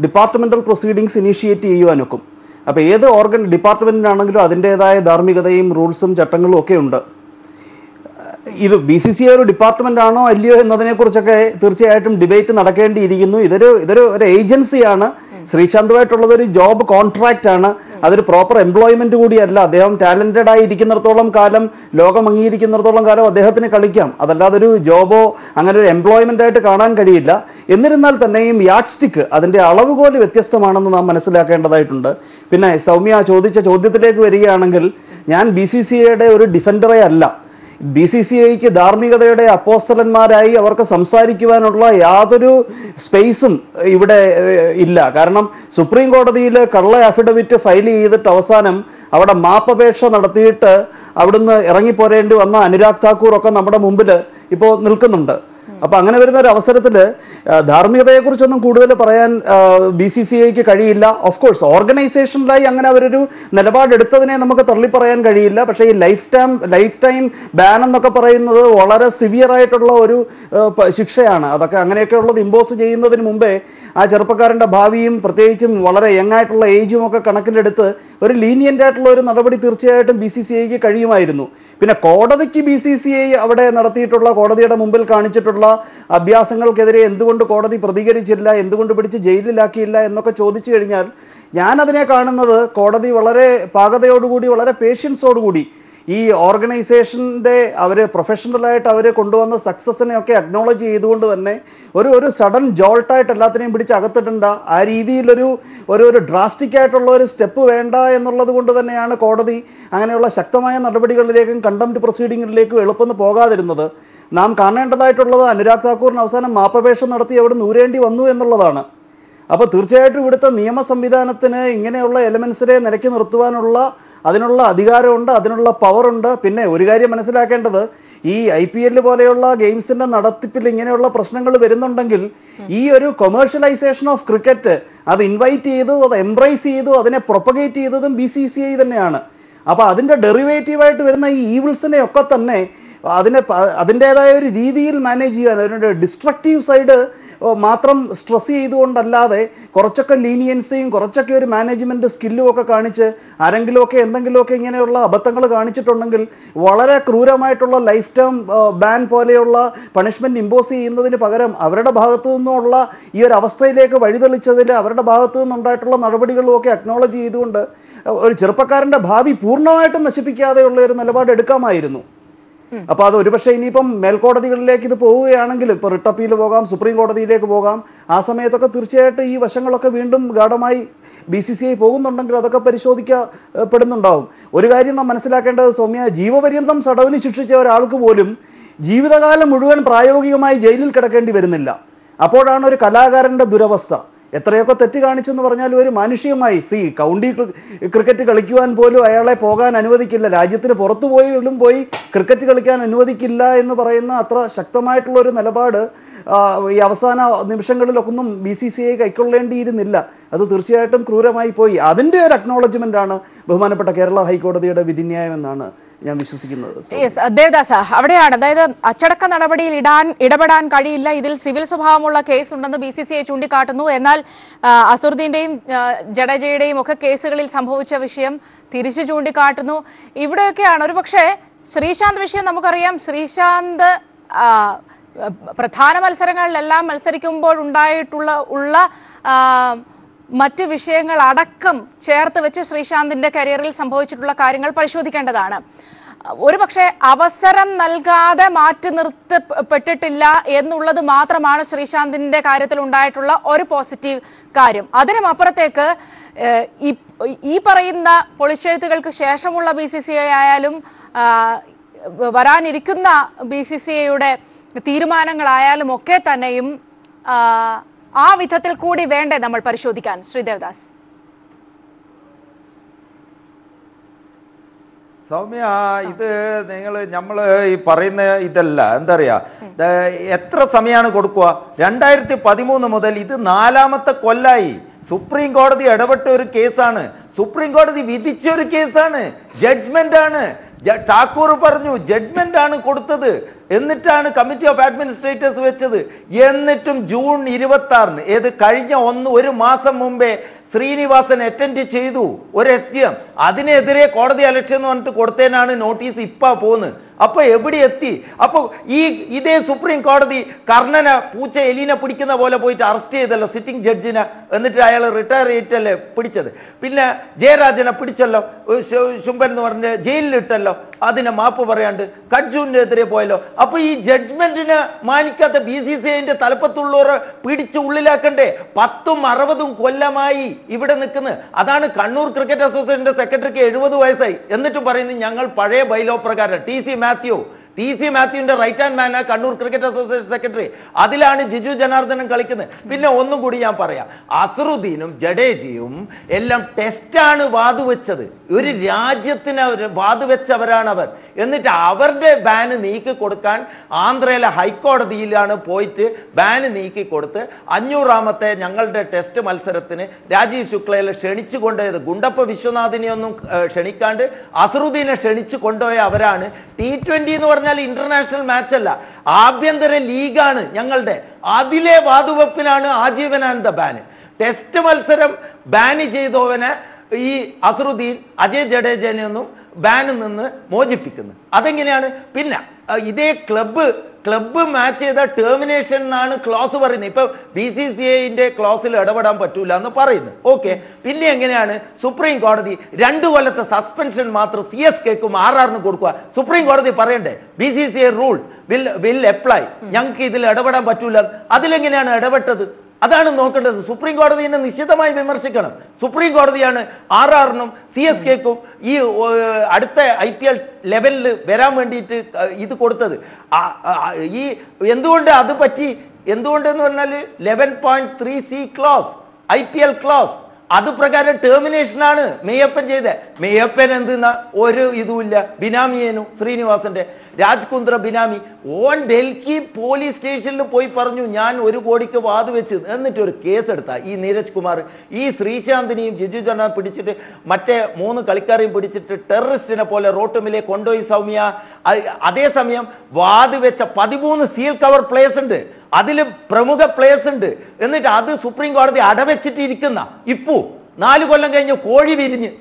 ഡിപ്പാർട്ട്മെന്റൽ പ്രൊസീഡിങ്സ് ഇനീഷ്യേറ്റ് ചെയ്യുവാനൊക്കും. അപ്പോൾ ഏത് ഡിപ്പാർട്ട്മെൻറ്റിനാണെങ്കിലും അതിൻ്റേതായ ധാർമ്മികതയും റൂൾസും ചട്ടങ്ങളും ഒക്കെ ഉണ്ട്. ഇത് BCCI ഒരു ഡിപ്പാർട്ട്മെൻ്റ് ആണോ അല്ലയോ എന്നതിനെക്കുറിച്ചൊക്കെ തീർച്ചയായിട്ടും ഡിബേറ്റ് നടക്കേണ്ടിയിരിക്കുന്നു. ഇതൊരു ഏജൻസിയാണ്. ശ്രീശാന്തുമായിട്ടുള്ളതൊരു ജോബ് കോൺട്രാക്റ്റ് ആണ്. അതൊരു പ്രോപ്പർ എംപ്ലോയ്മെൻറ്റ് കൂടിയല്ല. അദ്ദേഹം ടാലൻറ്റഡ് ആയി ഇരിക്കുന്നിടത്തോളം കാലം, ലോകം അംഗീകരിക്കുന്നിടത്തോളം കാലം അദ്ദേഹത്തിന് കളിക്കാം. അതല്ലാതെ ഒരു ജോബോ അങ്ങനെ ഒരു എംപ്ലോയ്മെൻ്റ് ആയിട്ട് കാണാൻ കഴിയില്ല. എന്നിരുന്നാൽ തന്നെയും യാഡ് സ്റ്റിക്ക്, അതിൻ്റെ അളവുകോല് വ്യത്യസ്തമാണെന്ന് നാം മനസ്സിലാക്കേണ്ടതായിട്ടുണ്ട്. പിന്നെ സൗമ്യ ചോദിച്ച ചോദ്യത്തിലേക്ക് വരികയാണെങ്കിൽ, ഞാൻ BCCIയുടെ ഒരു ഡിഫൻഡറെ അല്ല. BCCIക്ക് ധാർമ്മികതയുടെ അപ്പോസ്തലന്മാരായി അവർക്ക് സംസാരിക്കുവാനുള്ള യാതൊരു സ്പേസും ഇവിടെ ഇല്ല. കാരണം സുപ്രീം കോടതിയിൽ കള്ള അഫിഡവിറ്റ് ഫയൽ ചെയ്തിട്ട് അവസാനം അവിടെ മാപ്പപേക്ഷ നടത്തിയിട്ട് അവിടുന്ന് ഇറങ്ങിപ്പോരേണ്ടി വന്ന അനുരാഗ് താക്കൂർ ഒക്കെ നമ്മുടെ മുമ്പിൽ ഇപ്പോൾ നിൽക്കുന്നുണ്ട്. അപ്പോൾ അങ്ങനെ വരുന്ന ഒരു അവസരത്തിൽ ധാർമ്മികതയെക്കുറിച്ചൊന്നും കൂടുതൽ പറയാൻ BCCIക്ക് കഴിയില്ല. ഓഫ് കോഴ്സ് ഓർഗനൈസേഷനിലായി അങ്ങനെ അവരൊരു നിലപാടെടുത്തതിനെ നമുക്ക് തള്ളിപ്പറയാൻ കഴിയില്ല. പക്ഷേ ഈ ലൈഫ് ടൈം ബാൻ എന്നൊക്കെ പറയുന്നത് വളരെ സിവിയർ ആയിട്ടുള്ള ഒരു ശിക്ഷയാണ്. അതൊക്കെ അങ്ങനെയൊക്കെയുള്ളത് ഇമ്പോസ് ചെയ്യുന്നതിന് മുമ്പേ ആ ചെറുപ്പക്കാരൻ്റെ ഭാവിയും പ്രത്യേകിച്ചും വളരെ യങ് ആയിട്ടുള്ള ഏജും ഒക്കെ കണക്കിലെടുത്ത് ഒരു ലീനിയൻ്റ് ആയിട്ടുള്ള ഒരു നടപടി തീർച്ചയായിട്ടും BCCIക്ക് കഴിയുമായിരുന്നു. പിന്നെ കോടതിക്ക് BCCI അവിടെ നടത്തിയിട്ടുള്ള, കോടതിയുടെ മുമ്പിൽ കാണിച്ചിട്ടുള്ള അഭ്യാസങ്ങൾക്കെതിരെ എന്തുകൊണ്ട് കോടതി പ്രതികരിച്ചില്ല, എന്തുകൊണ്ട് പിടിച്ച് ജയിലിലാക്കിയില്ല എന്നൊക്കെ ചോദിച്ചു കഴിഞ്ഞാൽ ഞാനതിനെ കാണുന്നത് കോടതി വളരെ പാകതയോടുകൂടി, വളരെ പേഷ്യൻസോടുകൂടി ഈ ഓർഗനൈസേഷൻ്റെ അവർ പ്രൊഫഷണലായിട്ട് അവർ കൊണ്ടുവന്ന സക്സസിനെയൊക്കെ അക്നോളജ് ചെയ്തുകൊണ്ട് തന്നെ ഒരു സഡൻ ജോൾട്ടായിട്ട് എല്ലാത്തിനെയും പിടിച്ച് അകത്തിട്ടുണ്ട്. ആ രീതിയിലൊരു ഡ്രാസ്റ്റിക് ആയിട്ടുള്ള ഒരു സ്റ്റെപ്പ് വേണ്ട എന്നുള്ളത് കൊണ്ട് തന്നെയാണ് കോടതി അങ്ങനെയുള്ള ശക്തമായ നടപടികളിലേക്കും കണ്ടംപ്റ്റ് പ്രൊസീഡിങ്ങിലേക്കും എളുപ്പം പോകാതിരുന്നത്. നാം കാണേണ്ടതായിട്ടുള്ളത് അനുരാഗ് താക്കൂറിന് അവസാനം മാപ്പപേക്ഷ നടത്തി അവിടെ നൂരേണ്ടി വന്നു എന്നുള്ളതാണ്. അപ്പോൾ തീർച്ചയായിട്ടും ഇവിടുത്തെ നിയമ സംവിധാനത്തിന് ഇങ്ങനെയുള്ള എലമെൻസിനെ നിലയ്ക്ക് നിർത്തുവാനുള്ള അതിനുള്ള അധികാരമുണ്ട്, അതിനുള്ള പവറുണ്ട്. പിന്നെ ഒരു കാര്യം മനസ്സിലാക്കേണ്ടത്, ഈ IPL പോലെയുള്ള ഗെയിംസിൻ്റെ നടത്തിപ്പിൽ ഇങ്ങനെയുള്ള പ്രശ്നങ്ങൾ വരുന്നുണ്ടെങ്കിൽ ഈ ഒരു കൊമേഴ്ഷ്യലൈസേഷൻ ഓഫ് ക്രിക്കറ്റ് അത് ഇൻവൈറ്റ് ചെയ്തു, അത് എംബ്രേസ് ചെയ്തു, അതിനെ പ്രൊപ്പഗേറ്റ് ചെയ്തതും BCCI തന്നെയാണ്. അപ്പോൾ അതിൻ്റെ ഡെറിവേറ്റീവായിട്ട് വരുന്ന ഈ ഈവിൾസിനെ ഒക്കെ തന്നെ അതിൻ്റേതായ ഒരു രീതിയിൽ മാനേജ് ചെയ്യാൻ, അതിൻ്റെ ഡിസ്ട്രക്റ്റീവ് സൈഡ് മാത്രം സ്ട്രെസ് ചെയ്തുകൊണ്ടല്ലാതെ കുറച്ചൊക്കെ ലീനിയൻസിയും കുറച്ചൊക്കെ ഒരു മാനേജ്മെൻറ്റ് സ്കില്ലും ഒക്കെ കാണിച്ച് ആരെങ്കിലുമൊക്കെ എന്തെങ്കിലുമൊക്കെ ഇങ്ങനെയുള്ള അബദ്ധങ്ങൾ കാണിച്ചിട്ടുണ്ടെങ്കിൽ വളരെ ക്രൂരമായിട്ടുള്ള ലൈഫ് ടൈം ബാൻ പോലെയുള്ള പണിഷ്മെൻറ്റ് ഇമ്പോസ് ചെയ്യുന്നതിന് പകരം അവരുടെ ഭാഗത്തു നിന്നുള്ള ഈ ഒരു അവസ്ഥയിലേക്ക് വഴിതെളിച്ചതിൽ അവരുടെ ഭാഗത്തു നിന്നുണ്ടായിട്ടുള്ള നടപടികളുമൊക്കെ അക്നോളജ് ചെയ്തുകൊണ്ട് ഒരു ചെറുപ്പക്കാരൻ്റെ ഭാവി പൂർണ്ണമായിട്ടും നശിപ്പിക്കാതെയുള്ള ഒരു നിലപാട് എടുക്കാമായിരുന്നു. അപ്പോൾ അത് ഒരുപക്ഷെ ഇനിയിപ്പം മേൽക്കോടതികളിലേക്ക് ഇത് പോവുകയാണെങ്കിലും, ഇപ്പോൾ റിട്ട് അപ്പീൽ പോകാം, സുപ്രീം കോടതിയിലേക്ക് പോകാം, ആ സമയത്തൊക്കെ തീർച്ചയായിട്ടും ഈ വശങ്ങളൊക്കെ വീണ്ടും ഗാഢമായി BCCI പോകുന്നുണ്ടെങ്കിൽ അതൊക്കെ പരിശോധിക്കപ്പെടുന്നുണ്ടാവും. ഒരു കാര്യം നാം മനസ്സിലാക്കേണ്ടത് സൗമ്യ, ജീവപര്യന്തം തടവിന് ശിക്ഷിച്ച ഒരാൾക്ക് പോലും ജീവിതകാലം മുഴുവൻ പ്രായോഗികമായി ജയിലിൽ കിടക്കേണ്ടി വരുന്നില്ല. അപ്പോഴാണ് ഒരു കലാകാരൻ്റെ ദുരവസ്ഥ. എത്രയൊക്കെ തെറ്റ് കാണിച്ചെന്ന് പറഞ്ഞാൽ ഒരു മാനുഷികമായി കൗണ്ടി ക്രിക്കറ്റ് കളിക്കുവാൻ പോലും അയാളെ പോകാൻ അനുവദിക്കില്ല, രാജ്യത്തിന് പുറത്തു പോയി ക്രിക്കറ്റ് കളിക്കാൻ അനുവദിക്കില്ല എന്ന് പറയുന്ന അത്ര ശക്തമായിട്ടുള്ളൊരു നിലപാട് ഈ അവസാന നിമിഷങ്ങളിലൊന്നും BCCI കൈക്കൊള്ളേണ്ടിയിരുന്നില്ല. അത് തീർച്ചയായിട്ടും ക്രൂരമായി പോയി. അതിൻ്റെ ഒരു അക്നോളജ്മെൻ്റാണ് ബഹുമാനപ്പെട്ട കേരള ഹൈക്കോടതിയുടെ വിധിന്യായം എന്നാണ് ഞാൻ വിശ്വസിക്കുന്നത്. ദേവദാസ്, അവിടെയാണ്, അതായത് അച്ചടക്ക നടപടിയിൽ ഇടപെടാൻ കഴിയില്ല, ഇതിൽ സിവിൽ സ്വഭാവമുള്ള കേസ് ഉണ്ടെന്ന് BCCI ചൂണ്ടിക്കാട്ടുന്നു. എന്നാൽ അസറുദ്ദീന്റെയും ജഡേജയുടെയും ഒക്കെ കേസുകളിൽ സംഭവിച്ച വിഷയം തിരിച്ചു ചൂണ്ടിക്കാട്ടുന്നു. ഇവിടെയൊക്കെയാണ് ഒരുപക്ഷെ ശ്രീശാന്ത് വിഷയം നമുക്കറിയാം. ശ്രീശാന്ത് പ്രധാന മത്സരങ്ങളിലെല്ലാം മത്സരിക്കുമ്പോൾ ഉണ്ടായിട്ടുള്ള മറ്റ് വിഷയങ്ങൾ അടക്കം ചേർത്ത് വെച്ച് ശ്രീശാന്തിന്റെ കരിയറിൽ സംഭവിച്ചിട്ടുള്ള കാര്യങ്ങൾ പരിശോധിക്കേണ്ടതാണ്. ഒരുപക്ഷെ അവസരം നൽകാതെ മാറ്റി നിർത്തപ്പെട്ടിട്ടില്ല എന്നുള്ളത് മാത്രമാണ് ശ്രീശാന്തിന്റെ കാര്യത്തിൽ ഉണ്ടായിട്ടുള്ള ഒരു പോസിറ്റീവ് കാര്യം. അതിനും അപ്പുറത്തേക്ക് ഈ പറയുന്ന പൊളിച്ചെഴുത്തുകൾക്ക് ശേഷമുള്ള BCCI ആയാലും വരാനിരിക്കുന്ന BCCIയുടെ തീരുമാനങ്ങളായാലും ഒക്കെ തന്നെയും ആ വിധത്തിൽ കൂടി വേണ്ടേ നമ്മൾ പരിശോധിക്കാൻ? ശ്രീദേവദാസ്. സൗമ്യ, ഇത് നമ്മൾ ഈ പറയുന്ന ഇതല്ല, എന്താ പറയാ, എത്ര സമയമാണ് കൊടുക്കുക? 2013 മുതൽ ഇത് 4ാമത്തെ കൊല്ലായി. സുപ്രീം കോടതി ഇടപെട്ട ഒരു കേസാണ്, സുപ്രീം കോടതി വിധിച്ച ഒരു കേസാണ്, ജഡ്ജ്മെന്റ് ആണ്. ഠാക്കൂർ പറഞ്ഞു ജഡ്ജ്മെന്റ് ആണ് കൊടുത്തത്, എന്നിട്ടാണ് കമ്മിറ്റി ഓഫ് അഡ്മിനിസ്ട്രേറ്റേഴ്സ് വെച്ചത്. എന്നിട്ടും ജൂൺ 26-ന് കഴിഞ്ഞ ഒരു മാസം മുമ്പേ ശ്രീനിവാസൻ അറ്റൻഡ് ചെയ്തു ഒരു SGM. അതിനെതിരെ കോടതി അലക്ഷ്യം എന്ന് പറഞ്ഞിട്ട് കൊടുത്തതിനാണ് നോട്ടീസ് ഇപ്പം പോകുന്നത്. അപ്പോൾ എവിടെ എത്തി? അപ്പോൾ ഇതേ സുപ്രീം കോടതി കർണനെ പൂച്ച എലീനെ പിടിക്കുന്ന പോലെ പോയിട്ട് അറസ്റ്റ് ചെയ്തല്ലോ സിറ്റിംഗ് ജഡ്ജിനെ. എന്നിട്ട് അയാൾ റിട്ടയർ ചെയ്തിട്ടല്ലേ പിടിച്ചത്. പിന്നെ ജയരാജനെ പിടിച്ചല്ലോ, ശുംഭൻ എന്ന് പറഞ്ഞ് ജയിലിലിട്ടല്ലോ, അതിനെ മാപ്പ് പറയാണ്ട് കഡ്ജുവിനെതിരെ പോയല്ലോ. അപ്പോൾ ഈ ജഡ്ജ്മെന്റിനെ മാനിക്കാത്ത BCCIന്റെ തലപ്പത്തുള്ളവർ പിടിച്ച് ഉള്ളിലാക്കണ്ടേ? 10-60 കൊല്ലമായി ഇവിടെ നിൽക്കുന്നത്. അതാണ് കണ്ണൂർ ക്രിക്കറ്റ് അസോസിയേഷന്റെ സെക്രട്ടറിക്ക് 70 വയസ്സായി, എന്നിട്ടും പറയുന്നത് ഞങ്ങൾ പഴയ ബൈലോ പ്രകാരം. TC മാത്യുവിന്റെ റൈറ്റ് ഹാൻഡ് മാനാ കണ്ണൂർ ക്രിക്കറ്റ് അസോസിയേഷൻ സെക്രട്ടറി. അതിലാണ് ജിജു ജനാർദ്ദനൻ കളിക്കുന്നത്. പിന്നെ ഒന്നും കൂടി ഞാൻ പറയാം, അസറുദ്ദീനും ജഡേജയും എല്ലാം ടെസ്റ്റാണ് വാതുവെച്ചത്. ഒരു രാജ്യത്തിന് വാതുവെച്ചവരാണ് അവർ. എന്നിട്ട് അവരുടെ ബാന് നീക്കി കൊടുക്കാൻ ആന്ധ്രയിലെ ഹൈക്കോടതിയിലാണ് പോയിട്ട് ബാന് നീക്കി കൊടുത്ത് 500ാമത്തെ ഞങ്ങളുടെ ടെസ്റ്റ് മത്സരത്തിന് രാജീവ് ശുക്ലയെ ക്ഷണിച്ചു കൊണ്ടുപോയത്. ഗുണ്ടപ്പ വിശ്വനാഥിനെ ഒന്നും ക്ഷണിക്കാണ്ട് അസറുദ്ദീനെ ക്ഷണിച്ചു കൊണ്ടുപോയ അവരാണ്. T20 എന്ന് പറഞ്ഞാൽ ഇന്റർനാഷണൽ മാച്ച് അല്ല, ആഭ്യന്തര ലീഗാണ് ഞങ്ങളുടെ. അതിലെ വാതുവെപ്പിനാണ് ആജീവനാനന്ദ ബാന്. ടെസ്റ്റ് മത്സരം ബാന് ചെയ്തവനെ ഈ അസറുദ്ദീൻ അജയ് ജഡേജനെ ഒന്നും ബാനിൽ നിന്ന് മോചിപ്പിക്കുന്നു. അതെങ്ങനെയാണ്? പിന്നെ ഇതേ ക്ലബ്ബ് മാച്ച് ചെയ്ത ടെർമിനേഷൻ എന്നാണ് ക്ലോസ് പറയുന്നത്. ഇപ്പൊ BCCIന്റെ ക്ലോസിൽ ഇടപെടാൻ പറ്റൂല എന്ന് പറയുന്നു. ഓക്കെ, പിന്നെ എങ്ങനെയാണ് സുപ്രീം കോടതി 2 കൊല്ലത്തെ സസ്പെൻഷൻ മാത്രം CSKക്കും RRനും കൊടുക്കുക? സുപ്രീം കോടതി പറയണ്ടേ BCCI റൂൾസ് വിൽ അപ്ലൈ, ഞങ്ങൾക്ക് ഇതിൽ ഇടപെടാൻ പറ്റൂല. അതിലെങ്ങനെയാണ് ഇടപെട്ടത്? അതാണ് നോക്കേണ്ടത്. സുപ്രീം കോടതിയെ നിശ്ചിതമായി വിമർശിക്കണം. സുപ്രീം കോടതിയാണ് RRനും CSKക്കും ഈ അടുത്ത IPL ലെവലിൽ വരാൻ വേണ്ടിയിട്ട് ഇത് കൊടുത്തത്. ഈ എന്തുകൊണ്ട് അത് പറ്റി? എന്തുകൊണ്ടെന്ന് പറഞ്ഞാൽ 11.3C ക്ലോസ്, IPL ക്ലോസ്, അത് പ്രകാരം ടെർമിനേഷനാണ് മെയ്യപ്പൻ ചെയ്തത്. മെയ്യപ്പൻ എന്തെന്നാ ഒരു ഇതുമില്ല. ബിനാമിയേനു ശ്രീനിവാസന്റെ രാജ്കുന്ദ്ര ബിനാമി ഓൻ ഡൽഹി പോലീസ് സ്റ്റേഷനിൽ പോയി പറഞ്ഞു ഞാൻ 1 കോടിക്ക് വാത് വെച്ച്. എന്നിട്ട് ഒരു കേസ് എടുത്ത ഈ നീരജ് കുമാർ ഈ ശ്രീശാന്തിനെയും ജിജു ജന പിടിച്ചിട്ട് മറ്റേ 3 കളിക്കാരെയും പിടിച്ചിട്ട് ടെററിസ്റ്റിനെ പോലെ റോട്ടുമിലെ കൊണ്ടുപോയി സൗമ്യ. അതേസമയം വാത് വെച്ച 13 സീൽ കവർ പ്ലേസ് ഉണ്ട്, അതിൽ പ്രമുഖ പ്ലേസ് ഉണ്ട്. എന്നിട്ട് അത് സുപ്രീം കോടതി അടവെച്ചിട്ടിരിക്കുന്ന ഇപ്പു 4 കൊല്ലം കഴിഞ്ഞ് കോഴി വിരിഞ്ഞ്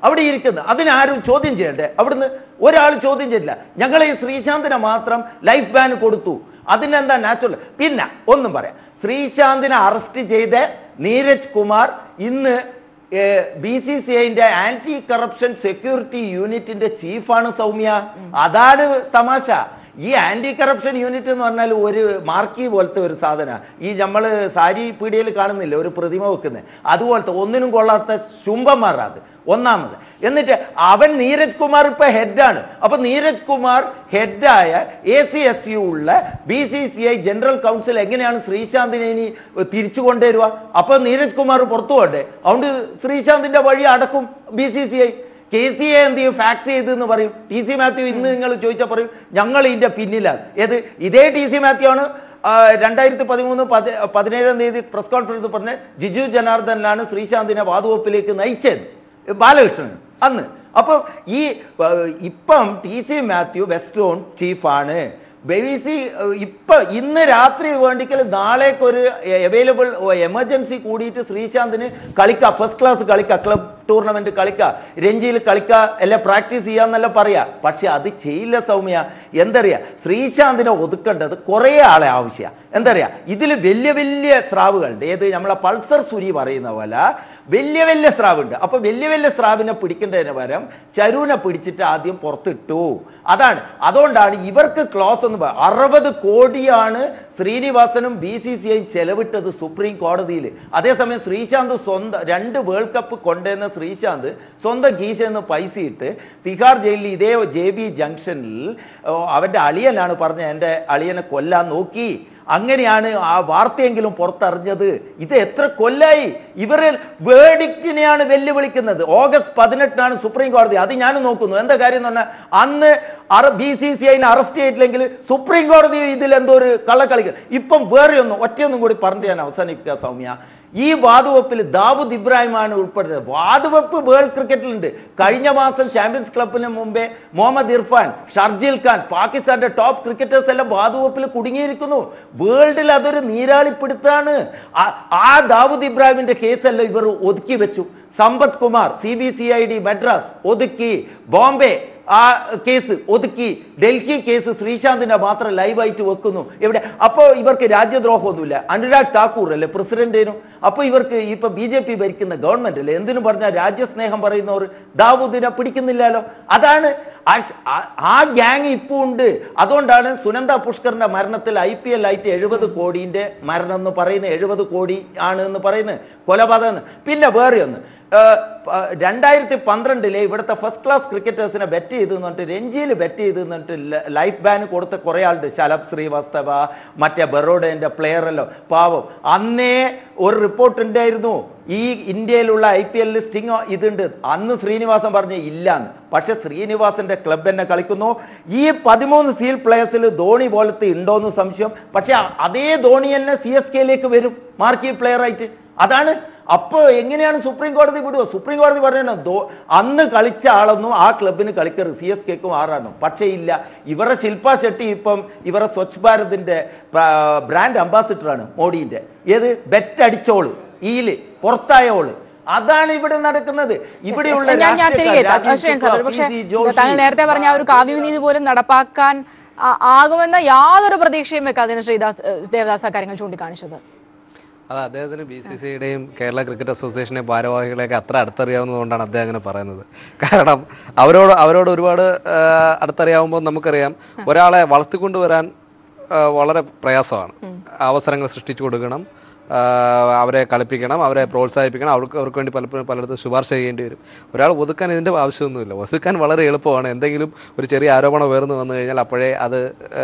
അവിടെ ഇരിക്കുന്ന അതിനാരും ചോദ്യം ചെയ്യണ്ടേ? അവിടുന്ന് ഒരാൾ ചോദ്യം ചെയ്തില്ല. ഞങ്ങൾ ഈ ശ്രീശാന്തിനെ മാത്രം ലൈഫ് ബാൻ കൊടുത്തു. അതിനെന്താ നാച്ചുറൽ? പിന്നെ ഒന്നും പറയാം, ശ്രീശാന്തിനെ അറസ്റ്റ് ചെയ്ത നീരജ് കുമാർ ഇന്ന് BCCIന്റെ ആന്റി കറപ്ഷൻ സെക്യൂരിറ്റി യൂണിറ്റിന്റെ ചീഫാണ് സൗമ്യ. അതാണ് തമാശ. ഈ ആന്റി കറപ്ഷൻ യൂണിറ്റ് എന്ന് പറഞ്ഞാൽ ഒരു മാർക്കി പോലത്തെ ഒരു സാധന. ഈ നമ്മൾ സാരി പീടികയിൽ കാണുന്നില്ല ഒരു പ്രതിമ വെക്കുന്നത്, അതുപോലത്തെ ഒന്നിനും കൊള്ളാത്ത ശുംഭന്മാർ. അത് ഒന്നാമത്. എന്നിട്ട് അവൻ നീരജ് കുമാർ ഇപ്പൊ ഹെഡാണ്. അപ്പൊ നീരജ് കുമാർ ഹെഡായ ACSU ഉള്ള BCCI ജനറൽ കൗൺസിൽ എങ്ങനെയാണ് ശ്രീശാന്തിനെ ഇനി തിരിച്ചു കൊണ്ടുവരുക? അപ്പൊ നീരജ് കുമാർ പുറത്തു പോകണ്ടേ? അതുകൊണ്ട് ശ്രീശാന്തിന്റെ വഴി അടക്കും BCCI. KCA എന്ത് ചെയ്യും? ഫാക്സ് ചെയ്തെന്ന് പറയും. TC മാത്യു ഇന്ന് നിങ്ങൾ ചോദിച്ചാൽ പറയും ഞങ്ങൾ ഇതിന്റെ പിന്നിലാണ്. ഇതേ TC മാത്യു ആണ് 2013-17 പ്രസ് കോൺഫറൻസ് പറഞ്ഞ ജിജു ജനാർദ്ദനാണ് ശ്രീശാന്തിനെ വാതുവെപ്പിലേക്ക് നയിച്ചത്, ബാലകൃഷ്ണൻ അന്ന്. അപ്പം ഇപ്പം TC മാത്യു വെസ്റ്റോൺ ചീഫാണ്. ഇന്ന് രാത്രി വേണ്ടിക്കൽ നാളേക്കൊരു അവൈലബിൾ എമർജൻസി കൂടിയിട്ട് ശ്രീശാന്തിന് കളിക്കാം, ഫസ്റ്റ് ക്ലാസ് കളിക്കാം, ക്ലബ് ടൂർണമെന്റ് കളിക്കാം, രഞ്ജിയിൽ കളിക്കാം, എല്ലാം പ്രാക്ടീസ് ചെയ്യാന്നല്ല പറയാ. പക്ഷെ അത് ചെയ്യില്ല സൗമ്യ. എന്തറിയാ, ശ്രീശാന്തിനെ ഒതുക്കേണ്ടത് കുറേ ആളെ ആവശ്യമാണ്. എന്തറിയാ, ഇതിൽ വലിയ വലിയ സ്രാവുകളുണ്ട്. നമ്മളെ പൾസർ സുരി പറയുന്ന പോലെ വലിയ വലിയ സ്രാവുണ്ട്. അപ്പൊ വലിയ വലിയ സ്രാവിനെ പിടിക്കേണ്ടതിന് പകരം ചരുവിനെ പിടിച്ചിട്ട് ആദ്യം പുറത്തിട്ടു. അതുകൊണ്ടാണ് ഇവർക്ക് ക്ലോസ് എന്ന് 60 കോടിയാണ് ശ്രീനിവാസനും BCCIയും ചെലവിട്ടത് സുപ്രീം കോടതിയിൽ. അതേസമയം ശ്രീശാന്ത് സ്വന്തം 2 വേൾഡ് കപ്പ് കൊണ്ടുവന്ന ശ്രീശാന്ത് സ്വന്തം കീശെന്ന് പൈസ ഇട്ട് തിഹാർ ജയിലിൽ ഇതേ JB ജംഗ്ഷനിൽ അവൻ്റെ അളിയനാണ് പറഞ്ഞ എൻ്റെ അളിയനെ കൊല്ലാൻ നോക്കി. അങ്ങനെയാണ് ആ വാർത്തയെങ്കിലും പുറത്തറിഞ്ഞത്. ഇത് എത്ര കൊല്ലായി? ഇവരെ വേർഡിക്റ്റിനെയാണ് വെല്ലുവിളിക്കുന്നത്. ഓഗസ്റ്റ് 18 സുപ്രീം കോടതി. അത് ഞാൻ നോക്കുന്നു. എന്താ കാര്യം എന്ന് പറഞ്ഞാൽ അന്ന് BCCIനെ അറസ്റ്റ് ചെയ്തിട്ടില്ലെങ്കിൽ സുപ്രീം കോടതി ഇതിൽ എന്തോ ഒരു കള്ളക്കളികൾ. ഇപ്പം വേറെ ഒറ്റയൊന്നും കൂടി പറഞ്ഞിട്ട് ഞാൻ അവസാനിപ്പിക്കുക സൗമ്യ. ഈ വാതുവെപ്പിൽ ദാവൂദ് ഇബ്രാഹിമാണ് ഉൾപ്പെടുന്നത്. വാതുവെപ്പ് വേൾഡ് ക്രിക്കറ്റിലുണ്ട്. കഴിഞ്ഞ മാസം ചാമ്പ്യൻസ് ക്ലബിന് മുമ്പേ മുഹമ്മദ് ഇർഫാൻ, ഷർജിൽ ഖാൻ, പാകിസ്ഥാന്റെ ടോപ്പ് ക്രിക്കറ്റേഴ്സ് എല്ലാം വാതുവെപ്പിൽ കുടുങ്ങിയിരിക്കുന്നു. വേൾഡിൽ അതൊരു നീരാളിപ്പിടുത്താണ്. ആ ദാവൂദ് ഇബ്രാഹിമിന്റെ കേസല്ല ഇവർ ഒതുക്കി വെച്ചു. സമ്പത്ത് കുമാർ CBCID മദ്രാസ് ഒതുക്കി, ബോംബെ ആ കേസ് ഒതുക്കി, ഡൽഹി കേസ് ശ്രീശാന്തിന്റെ മാത്രം ലൈവായിട്ട് വെക്കുന്നു. എവിടെ? അപ്പോൾ ഇവർക്ക് രാജ്യദ്രോഹമൊന്നുമില്ല. അനുരാഗ് താക്കൂർ അല്ലേ പ്രസിഡന്റിനും? അപ്പോൾ ഇവർക്ക് ഇപ്പൊ BJP ഭരിക്കുന്ന ഗവൺമെന്റ് അല്ലേ? എന്തിനും പറഞ്ഞാൽ രാജ്യസ്നേഹം പറയുന്നവർ ദാവൂദിനെ പിടിക്കുന്നില്ലല്ലോ. അതാണ് ആ ഗ്യാങ് ഇപ്പോൾ ഉണ്ട്. അതുകൊണ്ടാണ് സുനന്ദ പുഷ്കറിന്റെ മരണത്തിൽ IPL ആയിട്ട് 70 കോടിന്റെ മരണം എന്ന് പറയുന്നത് 70 കോടി ആണ് എന്ന് പറയുന്നത് കൊലപാതകം. പിന്നെ വേറെ ഒന്ന്, 2012 ഇവിടുത്തെ ഫസ്റ്റ് ക്ലാസ് ക്രിക്കറ്റേഴ്സിനെ ബെറ്റ് ചെയ്ത് എന്നിട്ട് രഞ്ജിയിൽ ബെറ്റ് ചെയ്ത് എന്നിട്ട് ലൈഫ് ബാൻ കൊടുത്ത കുറേ ആളുണ്ട്. ശലഭ് ശ്രീവാസ്തവ, മറ്റേ ബറോഡേൻ്റെ പ്ലെയറല്ലോ പാവം. അന്നേ ഒരു റിപ്പോർട്ട് ഉണ്ടായിരുന്നു ഈ ഇന്ത്യയിലുള്ള IPL ലിസ്റ്റിംഗ് ഇതുണ്ട്. അന്ന് ശ്രീനിവാസൻ പറഞ്ഞ് ഇല്ലാന്ന്. പക്ഷെ ശ്രീനിവാസന്റെ ക്ലബ് തന്നെ കളിക്കുന്നു. ഈ 13 സീൽ പ്ലേയേഴ്സിൽ ധോണി പോലത്തെ ഉണ്ടോയെന്ന് സംശയം. പക്ഷെ അതേ ധോണി തന്നെ CSKയിലേക്ക് വരും മാർക്കി പ്ലെയർ ആയിട്ട്. അതാണ്. അപ്പോൾ എങ്ങനെയാണ് സുപ്രീം കോടതി വിടുക? സുപ്രീം കോടതി പറഞ്ഞോ അന്ന് കളിച്ച ആളൊന്നും ആ ക്ലബിന് കളിക്കരുത്, CSKക്കും 6 പക്ഷേ ഇല്ല. ഇവരെ ശില്പ ഷെട്ടി ഇപ്പം ഇവരെ സ്വച്ഛ് ഭാരതിന്റെ ബ്രാൻഡ് അംബാസിഡറാണ് മോഡിന്റെ. ഏത് ബെറ്റ് അടിച്ചോള് ഈല് പുറത്തായോള്. അതാണ് ഇവിടെ നടക്കുന്നത്. ഇവിടെയുള്ള താങ്കൾ നേരത്തെ പറഞ്ഞ ഒരു കാവ്യനീതി പോലും നടപ്പാക്കാൻ ആകുമെന്ന യാതൊരു പ്രതീക്ഷയും വെക്കാതെ ശ്രീദാസ് ദേവദാസ് കാര്യങ്ങൾ ചൂണ്ടിക്കാണിച്ചത്. അത് അദ്ദേഹത്തിന് BCCIയുടെയും കേരള ക്രിക്കറ്റ് അസോസിയേഷനെ ഭാരവാഹികളെയൊക്കെ അത്ര അടുത്തറിയാവുന്നതുകൊണ്ടാണ് അദ്ദേഹം അങ്ങനെ പറയുന്നത്. കാരണം അവരോട് ഒരുപാട് അടുത്തറിയാവുമ്പോൾ നമുക്കറിയാം ഒരാളെ വളർത്തിക്കൊണ്ടുവരാൻ വളരെ പ്രയാസമാണ്. അവസരങ്ങൾ സൃഷ്ടിച്ചു കൊടുക്കണം, അവരെ കളിപ്പിക്കണം, അവരെ പ്രോത്സാഹിപ്പിക്കണം, അവർക്ക് വേണ്ടി പലയിടത്തും ശുപാർശ ചെയ്യേണ്ടി വരും. ഒരാൾ ഒതുക്കാൻ ഇതിൻ്റെ ആവശ്യമൊന്നുമില്ല. ഒതുക്കാൻ വളരെ എളുപ്പമാണ്. എന്തെങ്കിലും ഒരു ചെറിയ ആരോപണം ഉയർന്നു വന്നു കഴിഞ്ഞാൽ അപ്പോഴേ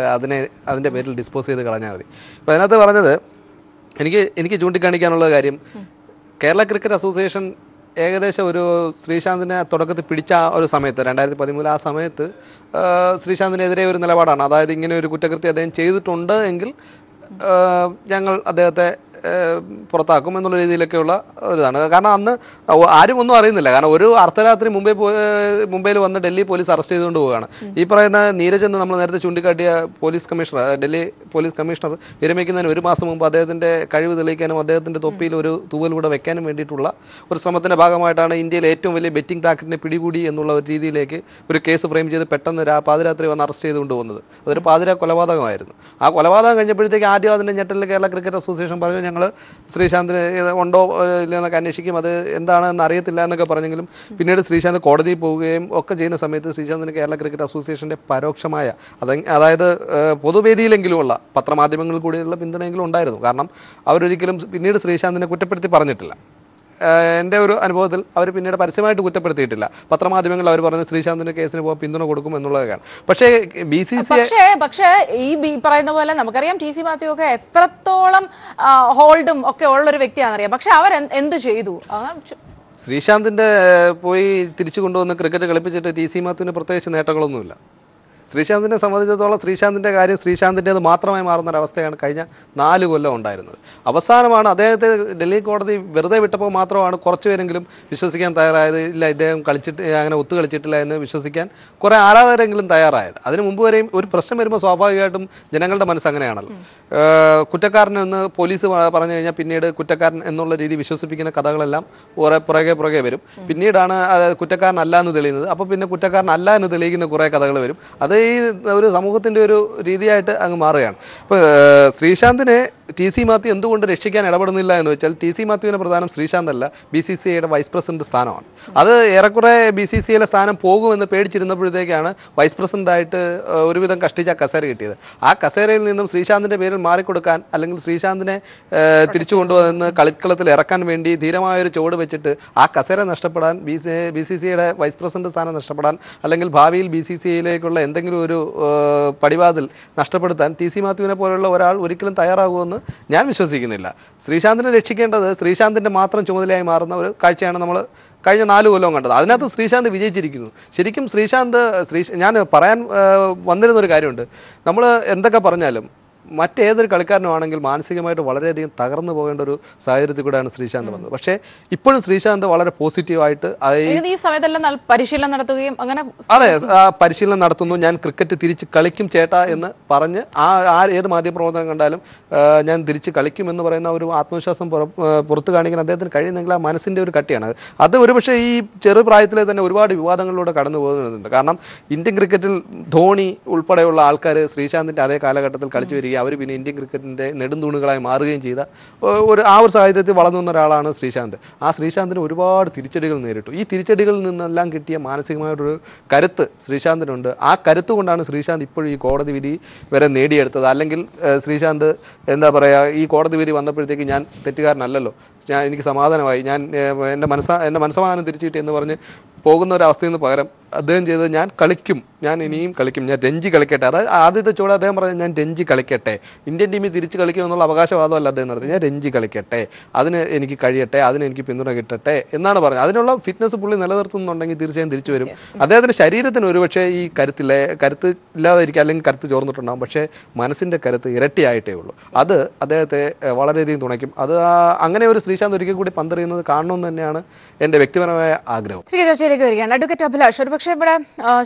അതിൻ്റെ പേരിൽ ഡിസ്പോസ് ചെയ്ത് കളഞ്ഞാൽ മതി. അപ്പോൾ അതിനകത്ത് പറഞ്ഞത് എനിക്ക് ചൂണ്ടിക്കാണിക്കാനുള്ള കാര്യം, കേരള ക്രിക്കറ്റ് അസോസിയേഷൻ ഏകദേശം ഒരു ശ്രീശാന്തിനെ തുടക്കത്തിൽ പിടിച്ച ഒരു സമയത്ത് 2013 ആ സമയത്ത് ശ്രീശാന്തിനെതിരെ ഒരു നിലപാടാണ്. അതായത് ഇങ്ങനെ ഒരു കുറ്റകൃത്യം അദ്ദേഹം ചെയ്തിട്ടുണ്ട് എങ്കിൽ ഞങ്ങൾ അദ്ദേഹത്തെ പുറത്താക്കും എന്നുള്ള രീതിയിലൊക്കെയുള്ള ഒരിതാണ്. കാരണം അന്ന് ആരും ഒന്നും അറിയുന്നില്ല. കാരണം ഒരു അർദ്ധരാത്രി മുംബൈയിൽ വന്ന് ഡൽഹി പോലീസ് അറസ്റ്റ് ചെയ്തുകൊണ്ട് പോവുകയാണ്. ഈ പറയുന്ന നീരജ് എന്ന് നമ്മൾ നേരത്തെ ചൂണ്ടിക്കാട്ടിയ police commissioner, Delhi police commissioner വിരമിക്കുന്നതിന് 1 മാസം മുമ്പ് അദ്ദേഹത്തിൻ്റെ കഴിവ് തെളിയിക്കാനും അദ്ദേഹത്തിൻ്റെ തൊപ്പിയിൽ ഒരു തൂവൽ കൂടെ വെക്കാനും വേണ്ടിയിട്ടുള്ള ഒരു ശ്രമത്തിൻ്റെ ഭാഗമായിട്ടാണ് ഇന്ത്യയിലെ ഏറ്റവും വലിയ ബെറ്റിംഗ് റാക്കറ്റിനെ പിടികൂടി എന്നുള്ള ഒരു രീതിയിലേക്ക് ഒരു കേസ് ഫ്രെയിം ചെയ്ത് പെട്ടെന്ന് പാതിരാത്രി വന്ന് അറസ്റ്റ് ചെയ്തുകൊണ്ട് പോകുന്നത്. അതൊരു പാതിരാ കൊലപാതകമായിരുന്നു. ആ കൊലപാതകം കഴിഞ്ഞപ്പോഴത്തേക്ക് ആദ്യം അതിൻ്റെ ഞെട്ടലിൽ കേരള ക്രിക്കറ്റ് അസോസിയേഷൻ പറഞ്ഞു ഞങ്ങൾ ശ്രീശാന്തിന് ഉണ്ടോ ഇല്ലെന്നൊക്കെ അന്വേഷിക്കും, അത് എന്താണെന്ന് അറിയത്തില്ല എന്നൊക്കെ പറഞ്ഞെങ്കിലും പിന്നീട് ശ്രീശാന്ത് കോടതിയിൽ പോവുകയും ഒക്കെ ചെയ്യുന്ന സമയത്ത് ശ്രീശാന്തിന് കേരള ക്രിക്കറ്റ് അസോസിയേഷൻ്റെ പരോക്ഷമായ അതായത് പൊതുവേദിയിലെങ്കിലുമുള്ള പത്രമാധ്യമങ്ങളിൽ കൂടിയുള്ള പിന്തുണയെങ്കിലും ഉണ്ടായിരുന്നു. കാരണം അവരൊരിക്കലും പിന്നീട് ശ്രീശാന്തിനെ കുറ്റപ്പെടുത്തി പറഞ്ഞിട്ടില്ല. എൻ്റെ ഒരു അനുഭവത്തിൽ അവർ പിന്നീട് പരസ്യമായിട്ട് കുറ്റപ്പെടുത്തിയിട്ടില്ല. പത്രമാധ്യമങ്ങളിൽ അവർ പറഞ്ഞ് ശ്രീശാന്തിന്റെ കേസിന് പോകാൻ പിന്തുണ കൊടുക്കും എന്നുള്ളതൊക്കെയാണ്. പക്ഷേ പക്ഷേ ഈ പറയുന്ന പോലെ നമുക്കറിയാം TC മാത്യു ഒക്കെ എത്രത്തോളം ഹോൾഡും ഒക്കെ ഉള്ളൊരു വ്യക്തിയാണെന്നറിയാം. പക്ഷെ അവർ എന്ത് ചെയ്തു? ശ്രീശാന്തിന്റെ പോയി തിരിച്ചു കൊണ്ടുവന്ന് ക്രിക്കറ്റ് കളിപ്പിച്ചിട്ട് TC മാത്യുവിന് പ്രത്യേകിച്ച് നേട്ടങ്ങളൊന്നുമില്ല. ശ്രീശാന്തിനെ സംബന്ധിച്ചിടത്തോളം ശ്രീശാന്തിൻ്റെ കാര്യം ശ്രീശാന്തിൻ്റേത് മാത്രമായി മാറുന്നൊരവസ്ഥയാണ് കഴിഞ്ഞ 4 കൊല്ലം ഉണ്ടായിരുന്നത്. അവസാനമാണ് അദ്ദേഹത്തെ ഡൽഹി കോടതി വെറുതെ വിട്ടപ്പോൾ മാത്രമാണ് കുറച്ചുപേരെങ്കിലും വിശ്വസിക്കാൻ തയ്യാറായത്. ഇല്ല, ഇദ്ദേഹം അങ്ങനെ ഒത്തു കളിച്ചിട്ടില്ല എന്ന് വിശ്വസിക്കാൻ കുറേ ആരാധകരെങ്കിലും തയ്യാറായത്. അതിന് മുമ്പ് വരെയും ഒരു പ്രശ്നം വരുമ്പോൾ സ്വാഭാവികമായിട്ടും ജനങ്ങളുടെ മനസ്സ് അങ്ങനെയാണല്ലോ. കുറ്റക്കാരനെന്ന് പോലീസ് പറഞ്ഞു കഴിഞ്ഞാൽ പിന്നീട് കുറ്റക്കാരൻ എന്നുള്ള രീതി വിശ്വസിപ്പിക്കുന്ന കഥകളെല്ലാം പുറകെ വരും. പിന്നീടാണ് കുറ്റക്കാരനല്ല എന്ന് തെളിയുന്നത്. അപ്പോൾ പിന്നെ കുറ്റക്കാരനല്ല എന്ന് തെളിയിക്കുന്ന കുറേ കഥകൾ വരും. അത് ഈ ഒരു സമൂഹത്തിൻ്റെ ഒരു രീതിയായിട്ട് അങ്ങ് മാറുകയാണ്. ഇപ്പോൾ ശ്രീശാന്തിനെ TC മാത്യു എന്തുകൊണ്ട് രക്ഷിക്കാൻ ഇടപെടുന്നില്ല എന്ന് വെച്ചാൽ TC മാത്യുവിന് പ്രധാനം ശ്രീശാന്ത് അല്ല, BCCIയുടെ വൈസ് പ്രസിഡന്റ് സ്ഥാനമാണ്. അത് ഏറെക്കുറെ BCCIയിലെ സ്ഥാനം പോകുമെന്ന് പേടിച്ചിരുന്നപ്പോഴത്തേക്കാണ് വൈസ് പ്രസിഡന്റായിട്ട് ഒരുവിധം കഷ്ടിച്ച കസേര കിട്ടിയത്. ആ കസേരയിൽ നിന്നും ശ്രീശാന്തിൻ്റെ പേരിൽ മാറിക്കൊടുക്കാൻ അല്ലെങ്കിൽ ശ്രീശാന്തിനെ തിരിച്ചു കൊണ്ടുവന്ന് കളിക്കളത്തിൽ ഇറക്കാൻ വേണ്ടി ധീരമായൊരു ചുവട് വെച്ചിട്ട് ആ കസേര നഷ്ടപ്പെടാൻ BCCIയുടെ വൈസ് പ്രസിഡന്റ് സ്ഥാനം നഷ്ടപ്പെടാൻ അല്ലെങ്കിൽ ഭാവിയിൽ BCCIയിലേക്കുള്ള എന്തെങ്കിലും ഒരു പടിവാതിൽ നഷ്ടപ്പെടുത്താൻ TC മാത്യുവിനെ പോലുള്ള ഒരാൾ ഒരിക്കലും തയ്യാറാകുമെന്ന് ഞാൻ വിശ്വസിക്കുന്നില്ല. ശ്രീശാന്തിനെ രക്ഷിക്കേണ്ടത് ശ്രീശാന്തിൻ്റെ മാത്രം ചുമതലയായി മാറുന്ന ഒരു കാഴ്ചയാണ് നമ്മൾ കഴിഞ്ഞ 4 കൊല്ലവും കണ്ടത്. അതിനകത്ത് ശ്രീശാന്ത് വിജയിച്ചിരിക്കുന്നു. ശരിക്കും ഞാൻ പറയാൻ വന്നിരുന്നൊരു കാര്യമുണ്ട്. നമ്മൾ എന്തൊക്കെ പറഞ്ഞാലും മറ്റേതൊരു കളിക്കാരനുമാണെങ്കിൽ മാനസികമായിട്ട് വളരെയധികം തകർന്നു പോകേണ്ട ഒരു സാഹചര്യത്തിൽ കൂടെയാണ് ശ്രീശാന്ത് വന്നത്. പക്ഷേ ഇപ്പോഴും ശ്രീശാന്ത് വളരെ പോസിറ്റീവായിട്ട് ഈ സമയത്തെല്ലാം പരിശീലനം നടത്തുകയും അങ്ങനെ പരിശീലനം നടത്തുന്നു. ഞാൻ ക്രിക്കറ്റ് തിരിച്ച് കളിക്കും ചേട്ടാ എന്ന് പറഞ്ഞ് ഏത് മാധ്യമപ്രവർത്തനം കണ്ടാലും ഞാൻ തിരിച്ച് കളിക്കും എന്ന് പറയുന്ന ഒരു ആത്മവിശ്വാസം പുറത്ത് കാണിക്കാൻ അദ്ദേഹത്തിന് കഴിയുന്നെങ്കിൽ ആ മനസ്സിൻ്റെ ഒരു കട്ടിയാണ് അത്. ഒരുപക്ഷെ ഈ ചെറുപ്രായത്തിലെ തന്നെ ഒരുപാട് വിവാദങ്ങളിലൂടെ കടന്നു പോകുന്നുണ്ട്. കാരണം ഇന്ത്യൻ ക്രിക്കറ്റിൽ ധോണി ഉൾപ്പെടെയുള്ള ആൾക്കാർ ശ്രീശാന്തിൻ്റെ അതേ കാലഘട്ടത്തിൽ കളിച്ചു വരിക, അവർ പിന്നെ ഇന്ത്യൻ ക്രിക്കറ്റിൻ്റെ നെടുന്തൂണുകളായി മാറുകയും ചെയ്ത ഒരു സാഹചര്യത്തിൽ വളർന്നു വന്ന ഒരാളാണ് ശ്രീശാന്ത്. ആ ശ്രീശാന്തിന് ഒരുപാട് തിരിച്ചടികൾ നേരിട്ടു. ഈ തിരിച്ചടികളിൽ നിന്നെല്ലാം കിട്ടിയ മാനസികമായിട്ടൊരു കരുത്ത് ശ്രീശാന്തിനുണ്ട്. ആ കരുത്ത് കൊണ്ടാണ് ശ്രീശാന്ത് ഇപ്പോഴും ഈ കോടതി വിധി വരെ നേടിയെടുത്തത്. അല്ലെങ്കിൽ ശ്രീശാന്ത് എന്താ പറയുക, ഈ കോടതി വിധി വന്നപ്പോഴത്തേക്ക് ഞാൻ തെറ്റുകാരനല്ലല്ലോ, എനിക്ക് സമാധാനമായി, എൻ്റെ മനസ്സമാധാനം തിരിച്ചു കിട്ടി എന്ന് പറഞ്ഞ് പോകുന്ന ഒരവസ്ഥയിൽ നിന്ന് പകരം അദ്ദേഹം ചെയ്തത് ഞാൻ കളിക്കും, ഞാൻ ഇനിയും കളിക്കും, ഞാൻ രഞ്ജി കളിക്കട്ടെ. അതായത് ആദ്യത്തെ ചൂട് അദ്ദേഹം പറഞ്ഞു ഞാൻ രഞ്ജി കളിക്കട്ടെ, ഇന്ത്യൻ ടീമിൽ തിരിച്ച് കളിക്കും എന്നുള്ള അവകാശവാദമല്ല അദ്ദേഹം നടത്തി. ഞാൻ രഞ്ജി കളിക്കട്ടെ, അതിന് എനിക്ക് കഴിയട്ടെ, അതിന് എനിക്ക് പിന്തുണ കിട്ടട്ടെ എന്നാണ് പറഞ്ഞത്. അതിനുള്ള ഫിറ്റ്നസ് പുള്ളി നിലനിർത്തുന്നുണ്ടെങ്കിൽ തീർച്ചയായും തിരിച്ചു വരും. അദ്ദേഹത്തിൻ്റെ ശരീരത്തിന് ഒരുപക്ഷെ ഈ കരുത്ത് ഇല്ലാതിരിക്കുക, അല്ലെങ്കിൽ കരുത്ത് ചോർന്നിട്ടുണ്ടാകും, പക്ഷേ മനസ്സിൻ്റെ കരുത്ത് ഇരട്ടിയായിട്ടേ ഉള്ളൂ. അത് അദ്ദേഹത്തെ വളരെയധികം തുണയ്ക്കും. അത് അങ്ങനെ ഒരു ശ്രീശാന്ത് ഒരിക്കൽ കൂടി പന്തെറിയുന്നത് കാണണമെന്ന് തന്നെയാണ് എൻ്റെ വ്യക്തിപരമായ ആഗ്രഹം. ചർച്ചയിലേക്ക് വരികയാണ് അഡ്വക്കേറ്റ് അഭിലാഷ്. ഒരു പക്ഷേ ഇവിടെ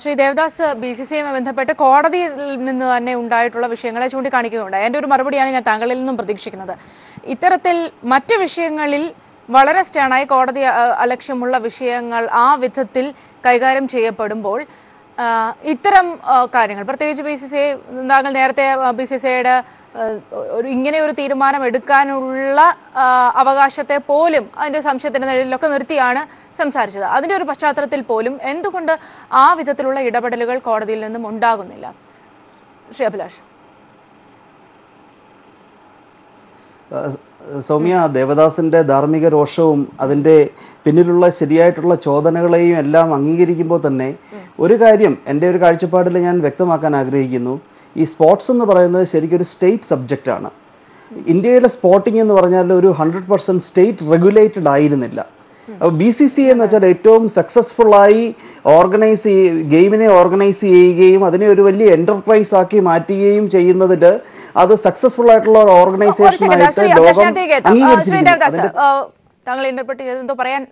ശ്രീ ദേവദാസ് BCCIയുമായി ബന്ധപ്പെട്ട് കോടതിയിൽ നിന്ന് തന്നെ ഉണ്ടായിട്ടുള്ള വിഷയങ്ങളെ ചൂണ്ടിക്കാണിക്കുകയുണ്ടായി. എൻ്റെ ഒരു മറുപടിയാണ് ഞാൻ താങ്കളിൽ നിന്നും പ്രതീക്ഷിക്കുന്നത്. ഇത്തരത്തിൽ മറ്റ് വിഷയങ്ങളിൽ വളരെ സ്റ്റേണായി കോടതി അലക്ഷ്യമുള്ള വിഷയങ്ങൾ ആ വിധത്തിൽ കൈകാര്യം ചെയ്യപ്പെടുമ്പോൾ ഇത്തരം കാര്യങ്ങൾ പ്രത്യേകിച്ച് BCCI താങ്കൾ നേരത്തെ BCCIയുടെ ഇങ്ങനെ ഒരു തീരുമാനം എടുക്കാനുള്ള അവകാശത്തെ പോലും അതിൻ്റെ സംശയത്തിൻ്റെ നിഴലിലൊക്കെ നിർത്തിയാണ് സംസാരിച്ചത്. അതിൻ്റെ ഒരു പശ്ചാത്തലത്തിൽ പോലും എന്തുകൊണ്ട് ആ വിധത്തിലുള്ള ഇടപെടലുകൾ കോടതിയിൽ നിന്നും ഉണ്ടാകുന്നില്ല? ശ്രീ അഭിലാഷ്. സൗമ്യ, ദേവദാസിൻ്റെ ധാർമ്മിക രോഷവും അതിൻ്റെ പിന്നിലുള്ള ശരിയായിട്ടുള്ള ചോദനകളെയും എല്ലാം അംഗീകരിക്കുമ്പോൾ തന്നെ ഒരു കാര്യം എൻ്റെ ഒരു കാഴ്ചപ്പാടിൽ ഞാൻ വ്യക്തമാക്കാൻ ആഗ്രഹിക്കുന്നു. ഈ സ്പോർട്സ് എന്ന് പറയുന്നത് ശരിക്കൊരു സ്റ്റേറ്റ് സബ്ജക്റ്റാണ്. ഇന്ത്യയിലെ സ്പോർട്ടിംഗ് എന്ന് പറഞ്ഞാൽ ഒരു 100% സ്റ്റേറ്റ് റെഗുലേറ്റഡ് ആയിരുന്നില്ല. അപ്പോൾ BCCI എന്ന് വെച്ചാൽ ഏറ്റവും സക്സസ്ഫുള്ളായി ഗെയിമിനെ ഓർഗനൈസ് ചെയ്യുകയും അതിനെ ഒരു വലിയ എൻ്റർപ്രൈസ് ആക്കി മാറ്റുകയും ചെയ്യുന്നതിൽ അത് സക്സസ്ഫുൾ ആയിട്ടുള്ള ഒരു ഓർഗനൈസേഷനായിട്ട് ലോകം അംഗീകരിച്ചിരിക്കുന്നു. താങ്കൾ ഇന്റർപ്രറ്റ് ചെയ്തെന്തോ പറയാൻ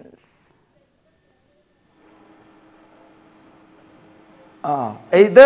ഇത്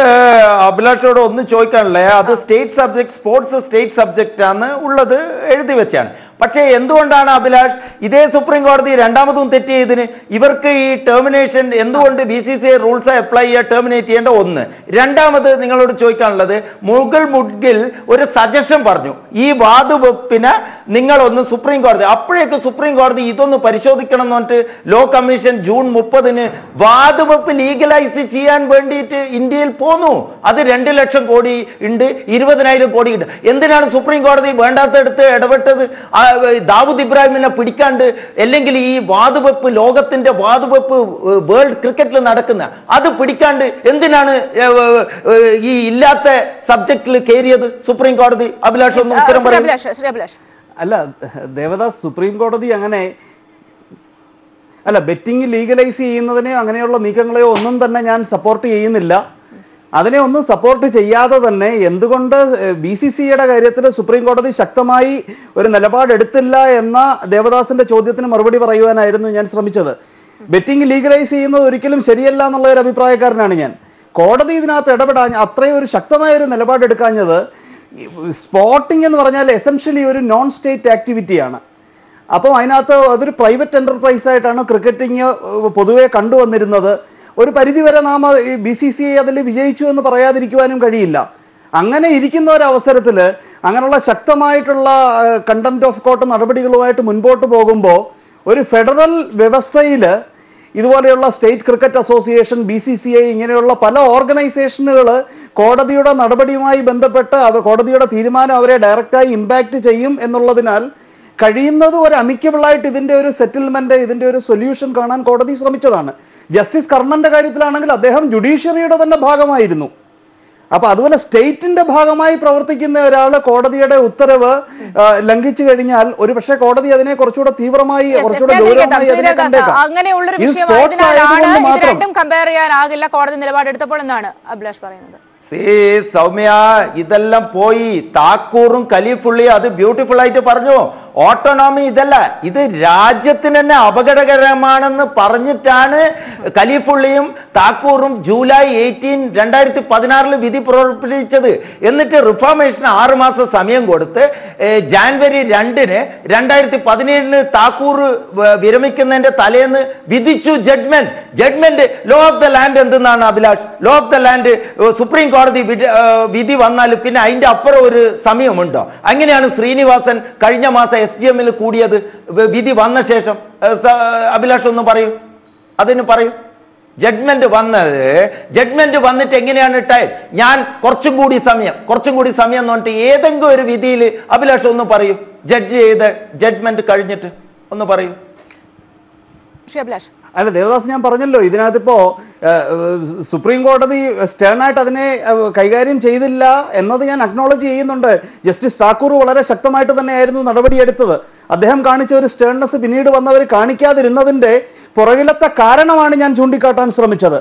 അഭിലാഷോട് ഒന്നും ചോദിക്കാനല്ലേ, അത് state subject, sports state subject ആണ് ഉള്ളത് എഴുതി വെച്ചാണ്. പക്ഷേ എന്തുകൊണ്ടാണ് അഭിലാഷ് ഇതേ സുപ്രീം കോടതി രണ്ടാമതും തെറ്റ് ചെയ്തതിന്? ഇവർക്ക് ഈ ടെർമിനേഷൻ എന്തുകൊണ്ട് BCCI റൂൾസ് അപ്ലൈ ചെയ്യുക, ടെർമിനേറ്റ് ചെയ്യേണ്ട ഒന്ന്. രണ്ടാമത് നിങ്ങളോട് ചോദിക്കാനുള്ളത്, മുകിൽ ഒരു സജഷൻ പറഞ്ഞു, ഈ വാതുവെപ്പിന് നിങ്ങളൊന്ന് സുപ്രീം കോടതി, അപ്പോഴേക്ക് സുപ്രീം കോടതി ഇതൊന്ന് പരിശോധിക്കണം എന്ന് പറഞ്ഞിട്ട് ലോ കമ്മീഷൻ ജൂൺ 30 വാതുവെപ്പ് ലീഗലൈസ് ചെയ്യാൻ വേണ്ടിയിട്ട് ഇന്ത്യയിൽ പോന്നു. അത് 2 ലക്ഷം കോടി ഉണ്ട്, 20,000 കോടി ഉണ്ട്. എന്തിനാണ് സുപ്രീം കോടതി വേണ്ടാത്തടുത്ത് ഇടപെട്ടത്? ദാവൂദ് ഇബ്രാഹിമിനെ പിടിക്കാണ്ട്, അല്ലെങ്കിൽ ഈ വാതുവെപ്പ്, ലോകത്തിന്റെ വാതുവെപ്പ് വേൾഡ് ക്രിക്കറ്റിൽ നടക്കുന്ന അത് പിടിക്കാണ്ട് എന്തിനാണ് ഈ ഇല്ലാത്ത സബ്ജക്റ്റിൽ കയറിയത് സുപ്രീം കോടതി? അഭിലാഷ് ഒന്ന് ഉത്തരം പറയൂ. അല്ല ദേവദാസ്, സുപ്രീം കോടതി അങ്ങനെ അല്ല, ബെറ്റിംഗ് ലീഗലൈസ് ചെയ്യുന്നതിനെയോ അങ്ങനെയുള്ള നീക്കങ്ങളെയോ ഒന്നും തന്നെ ഞാൻ സപ്പോർട്ട് ചെയ്യുന്നില്ല. അതിനെ ഒന്നും സപ്പോർട്ട് ചെയ്യാതെ തന്നെ എന്തുകൊണ്ട് BCCIയുടെ കാര്യത്തിൽ സുപ്രീം കോടതി ശക്തമായി ഒരു നിലപാടെടുത്തില്ല എന്ന ദേവദാസിന്റെ ചോദ്യത്തിന് മറുപടി പറയുവാനായിരുന്നു ഞാൻ ശ്രമിച്ചത്. ബെറ്റിംഗ് ലീഗലൈസ് ചെയ്യുന്നത് ഒരിക്കലും ശരിയല്ല എന്നുള്ള ഒരു അഭിപ്രായക്കാരനാണ് ഞാൻ. കോടതി ഇതിനകത്ത് ഇടപെടാൻ അത്രയും ഒരു ശക്തമായ ഒരു നിലപാടെടുക്കാഞ്ഞത്, സ്പോർട്ടിംഗ് എന്ന് പറഞ്ഞാൽ എസെൻഷ്യലി ഒരു നോൺ സ്റ്റേറ്റ് ആക്ടിവിറ്റിയാണ്. അപ്പോൾ അതിനകത്ത് അതൊരു പ്രൈവറ്റ് എൻ്റർപ്രൈസ് ആയിട്ടാണ് ക്രിക്കറ്റിംഗ് പൊതുവെ കണ്ടുവന്നിരുന്നത്. ഒരു പരിധിവരെ നാം BCCI അതിൽ വിജയിച്ചു എന്ന് പറയാതിരിക്കുവാനും കഴിയില്ല. അങ്ങനെ ഇരിക്കുന്ന ഒരവസരത്തിൽ അങ്ങനെയുള്ള ശക്തമായിട്ടുള്ള കണ്ടംപ്റ്റ് ഓഫ് കോർട്ട് നടപടികളുമായിട്ട് മുൻപോട്ട് പോകുമ്പോൾ ഒരു ഫെഡറൽ വ്യവസ്ഥയിൽ ഇതുപോലെയുള്ള സ്റ്റേറ്റ് ക്രിക്കറ്റ് അസോസിയേഷൻ, BCCI ഇങ്ങനെയുള്ള പല ഓർഗനൈസേഷനുകൾ കോടതിയുടെ നടപടിയുമായി ബന്ധപ്പെട്ട് കോടതിയുടെ തീരുമാനം അവരെ ഡയറക്റ്റായി ഇമ്പാക്റ്റ് ചെയ്യും എന്നുള്ളതിനാൽ കഴിയുന്നത് ഒരു അമിക്കബിളായിട്ട് ഇതിൻ്റെ ഒരു സെറ്റിൽമെൻറ്റ്, ഇതിൻ്റെ ഒരു സൊല്യൂഷൻ കാണാൻ കോടതി ശ്രമിച്ചതാണ്. ജസ്റ്റിസ് കർണൻ്റെ കാര്യത്തിലാണെങ്കിൽ അദ്ദേഹം ജുഡീഷ്യറിയുടെ തന്നെ ഭാഗമായിരുന്നു. അപ്പോൾ അതുപോലെ സ്റ്റേറ്റിൻ്റെ ഭാഗമായി പ്രവർത്തിക്കുന്ന ഒരാൾ കോടതിയുടെ ഉത്തരവ് ലംഘിച്ചു കഴിഞ്ഞാൽ ഒരു പക്ഷേ കോടതി അതിനെ കുറച്ചുകൂടെ തീവ്രമായി, കുറച്ചുകൂടെ ഗൗരവമായി അതിനെ കണ്ടേക്കാം. ഇത് സ്പോർട്സ് ആയതുകൊണ്ട് മാത്രം കമ്പയർ ചെയ്യാനാകില്ല കോടതി നിലപാടെടുത്തപ്പോൾ എന്നാണ് അഭിലാഷ് പറയുന്നത്. സൗമ്യ, ഇതെല്ലാം പോയി. താക്കൂറും ഖലീഫുള്ളിയും അത് ബ്യൂട്ടിഫുൾ ആയിട്ട് പറഞ്ഞു. ഓട്ടോണോമി ഇതല്ല, ഇത് രാജ്യത്തിന് തന്നെ അപകടകരമാണെന്ന് പറഞ്ഞിട്ടാണ് ഖലീഫുള്ളിയും താക്കൂറും ജൂലൈ 18, 2016 വിധി പുറപ്പെടുവിച്ചത്. എന്നിട്ട് റിഫോർമേഷൻ 6 മാസം സമയം കൊടുത്ത് ജാനുവരി 2, 2017 താക്കൂർ വിരമിക്കുന്നതിന്റെ തലേന്ന് വിധിച്ചു judgment. Law of the land എന്തെന്നാണ് Abhilash? Law of the land supreme കോടതി വിധി വന്നാൽ പിന്നെ അതിന്റെ അപ്പുറം ഒരു സമയമുണ്ടോ? അങ്ങനെയാണ് ശ്രീനിവാസൻ കഴിഞ്ഞ മാസം SGM കൂടിയത് വിധി വന്ന ശേഷം. അഭിലാഷ് ഒന്ന് പറയൂ, അതിന് പറയൂ. ജഡ്ജ്മെന്റ് വന്നിട്ട് എങ്ങനെയാണ് ടൈം? ഞാൻ കുറച്ചും കൂടി സമയം എന്ന് പറഞ്ഞിട്ട് ഏതെങ്കിലും ഒരു വിധിയിൽ അഭിലാഷ് ഒന്ന് പറയൂ, ജഡ്ജ് ചെയ്ത ജഡ്ജ്മെന്റ് കഴിഞ്ഞിട്ട് ഒന്ന് പറയൂ. അല്ല ദേവദാസ്, ഞാൻ പറഞ്ഞല്ലോ ഇതിനകത്തിപ്പോ സുപ്രീം കോടതി സ്റ്റേണായിട്ട് അതിനെ കൈകാര്യം ചെയ്തില്ല എന്നത് ഞാൻ അക്നോളജ് ചെയ്യുന്നുണ്ട്. ജസ്റ്റിസ് താക്കൂർ വളരെ ശക്തമായിട്ട് തന്നെയായിരുന്നു നടപടിയെടുത്തത്. അദ്ദേഹം കാണിച്ച ഒരു സ്റ്റേൺനെസ് പിന്നീട് വന്നവർ കാണിക്കാതിരുന്നതിൻ്റെ പുറകിലത്തെ കാരണമാണ് ഞാൻ ചൂണ്ടിക്കാട്ടാൻ ശ്രമിച്ചത്.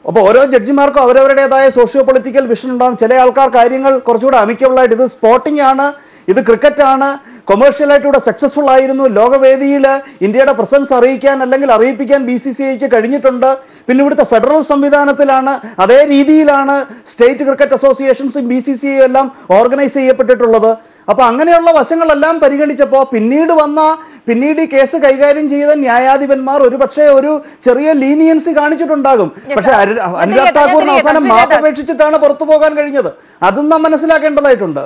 അപ്പോൾ ഓരോ ജഡ്ജിമാർക്കും അവരവരുടേതായ സോഷ്യോ പൊളിറ്റിക്കൽ വിഷൻ ഉണ്ടാകും. ചില ആൾക്കാർ കാര്യങ്ങൾ കുറച്ചുകൂടെ അമിക്കബിളായിട്ട്, ഇത് സ്പോർട്ടിംഗ് ആണ്, ഇത് ക്രിക്കറ്റാണ്, കൊമേഴ്ഷ്യലായിട്ടൂടെ സക്സസ്ഫുൾ ആയിരുന്നു, ലോകവേദിയിൽ ഇന്ത്യയുടെ പ്രസൻസ് അറിയിക്കാൻ അല്ലെങ്കിൽ അറിയിപ്പിക്കാൻ BCCIക്ക് കഴിഞ്ഞിട്ടുണ്ട്. പിന്നെ ഇവിടുത്തെ ഫെഡറൽ സംവിധാനത്തിലാണ്, അതേ രീതിയിലാണ് സ്റ്റേറ്റ് ക്രിക്കറ്റ് അസോസിയേഷൻസും BCCI എല്ലാം ഓർഗനൈസ് ചെയ്യപ്പെട്ടിട്ടുള്ളത്. അപ്പോൾ അങ്ങനെയുള്ള വശങ്ങളെല്ലാം പരിഗണിച്ചപ്പോൾ പിന്നീട് ഈ കേസ് കൈകാര്യം ചെയ്ത ന്യായാധിപന്മാർ ഒരുപക്ഷെ ഒരു ചെറിയ ലീനിയൻസി കാണിച്ചിട്ടുണ്ടാകും. പക്ഷെ അനുരാഗ് ഠാക്കൂറിന് അവസാനം മാപ്പപേക്ഷിച്ചിട്ടാണ് പുറത്തു പോകാൻ കഴിഞ്ഞത്. അതും നാം മനസ്സിലാക്കേണ്ടതായിട്ടുണ്ട്.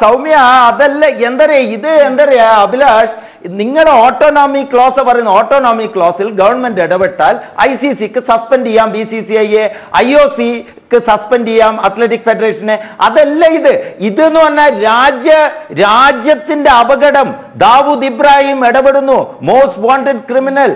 സൗമ്യ, അതല്ല എന്തരേ അഭിലാഷ്, നിങ്ങൾ ഓട്ടോണോമി ക്ലോസ് പറയുന്ന ഓട്ടോണോമി ക്ലോസിൽ ഗവൺമെന്റ് ഇടപെട്ടാൽ ICCക്ക് സസ്പെൻഡ് ചെയ്യാം, BCCIയെ, IOCക്ക് സസ്പെൻഡ് ചെയ്യാം, അത്ലറ്റിക് ഫെഡറേഷനെ. അതല്ല ഇതെന്ന് പറഞ്ഞാൽ രാജ്യത്തിന്റെ അപകടം. ദാവൂദ് ഇബ്രാഹിം ഇടപെടുന്നു, മോസ്റ്റ് വാണ്ടഡ് ക്രിമിനൽ.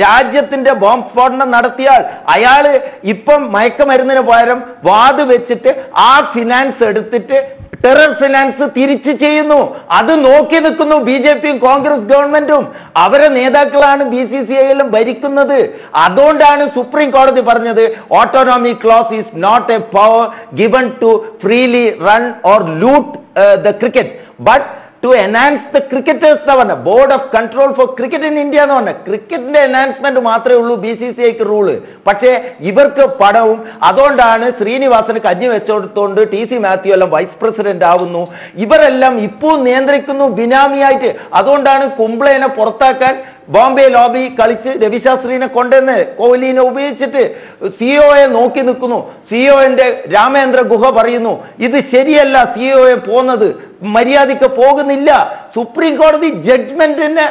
രാജ്യത്തിന്റെ ബോംബ് സ്ഫോടനം നടത്തിയാൽ അയാള് ഇപ്പം മയക്കമരുന്നിന് പകരം വാത് വെച്ചിട്ട് ആ ഫിനാൻസ് എടുത്തിട്ട് ടെറർ ഫിനാൻസ് തിരിച്ചു ചെയ്യുന്നു. അത് നോക്കി നിൽക്കുന്നു BJPയും കോൺഗ്രസ് ഗവൺമെന്റും. അവരെ നേതാക്കളാണ് BCCIയിലും ഭരിക്കുന്നത്. അതുകൊണ്ടാണ് സുപ്രീം കോടതി പറഞ്ഞത് autonomy clause is not a power given to freely run or loot the cricket but to enhance the cricketers എന്ന് പറഞ്ഞ board of control for cricket in India എന്ന് പറഞ്ഞ ക്രിക്കറ്റിന്റെ എൻഹാൻസ്മെന്റ് മാത്രമേ ഉള്ളൂ BCCIക്ക് റൂള്. പക്ഷേ ഇവർക്ക് പണവും. അതുകൊണ്ടാണ് ശ്രീനിവാസന് കഞ്ഞി വെച്ചെടുത്തോണ്ട് TC മാത്യു എല്ലാം വൈസ് പ്രസിഡന്റ് ആവുന്നു. ഇവരെല്ലാം ഇപ്പോൾ നിയന്ത്രിക്കുന്നു ബിനാമിയായിട്ട്. അതുകൊണ്ടാണ് കുംബ്ലേനെ പുറത്താക്കാൻ ബോംബെ ലോബി കളിച്ച് രവിശാസ്ത്രീനെ കൊണ്ടുവന്ന് കോഹ്ലിനെ ഉപയോഗിച്ചിട്ട് COയെ നോക്കി നിൽക്കുന്നു. COന്റെ രാമേന്ദ്ര ഗുഹ പറയുന്നു ഇത് ശരിയല്ല, COയെ പോകുന്നത് മര്യാദയ്ക്ക് പോകുന്നില്ല. സുപ്രീം കോടതി ജഡ്ജ്മെന്റിനെ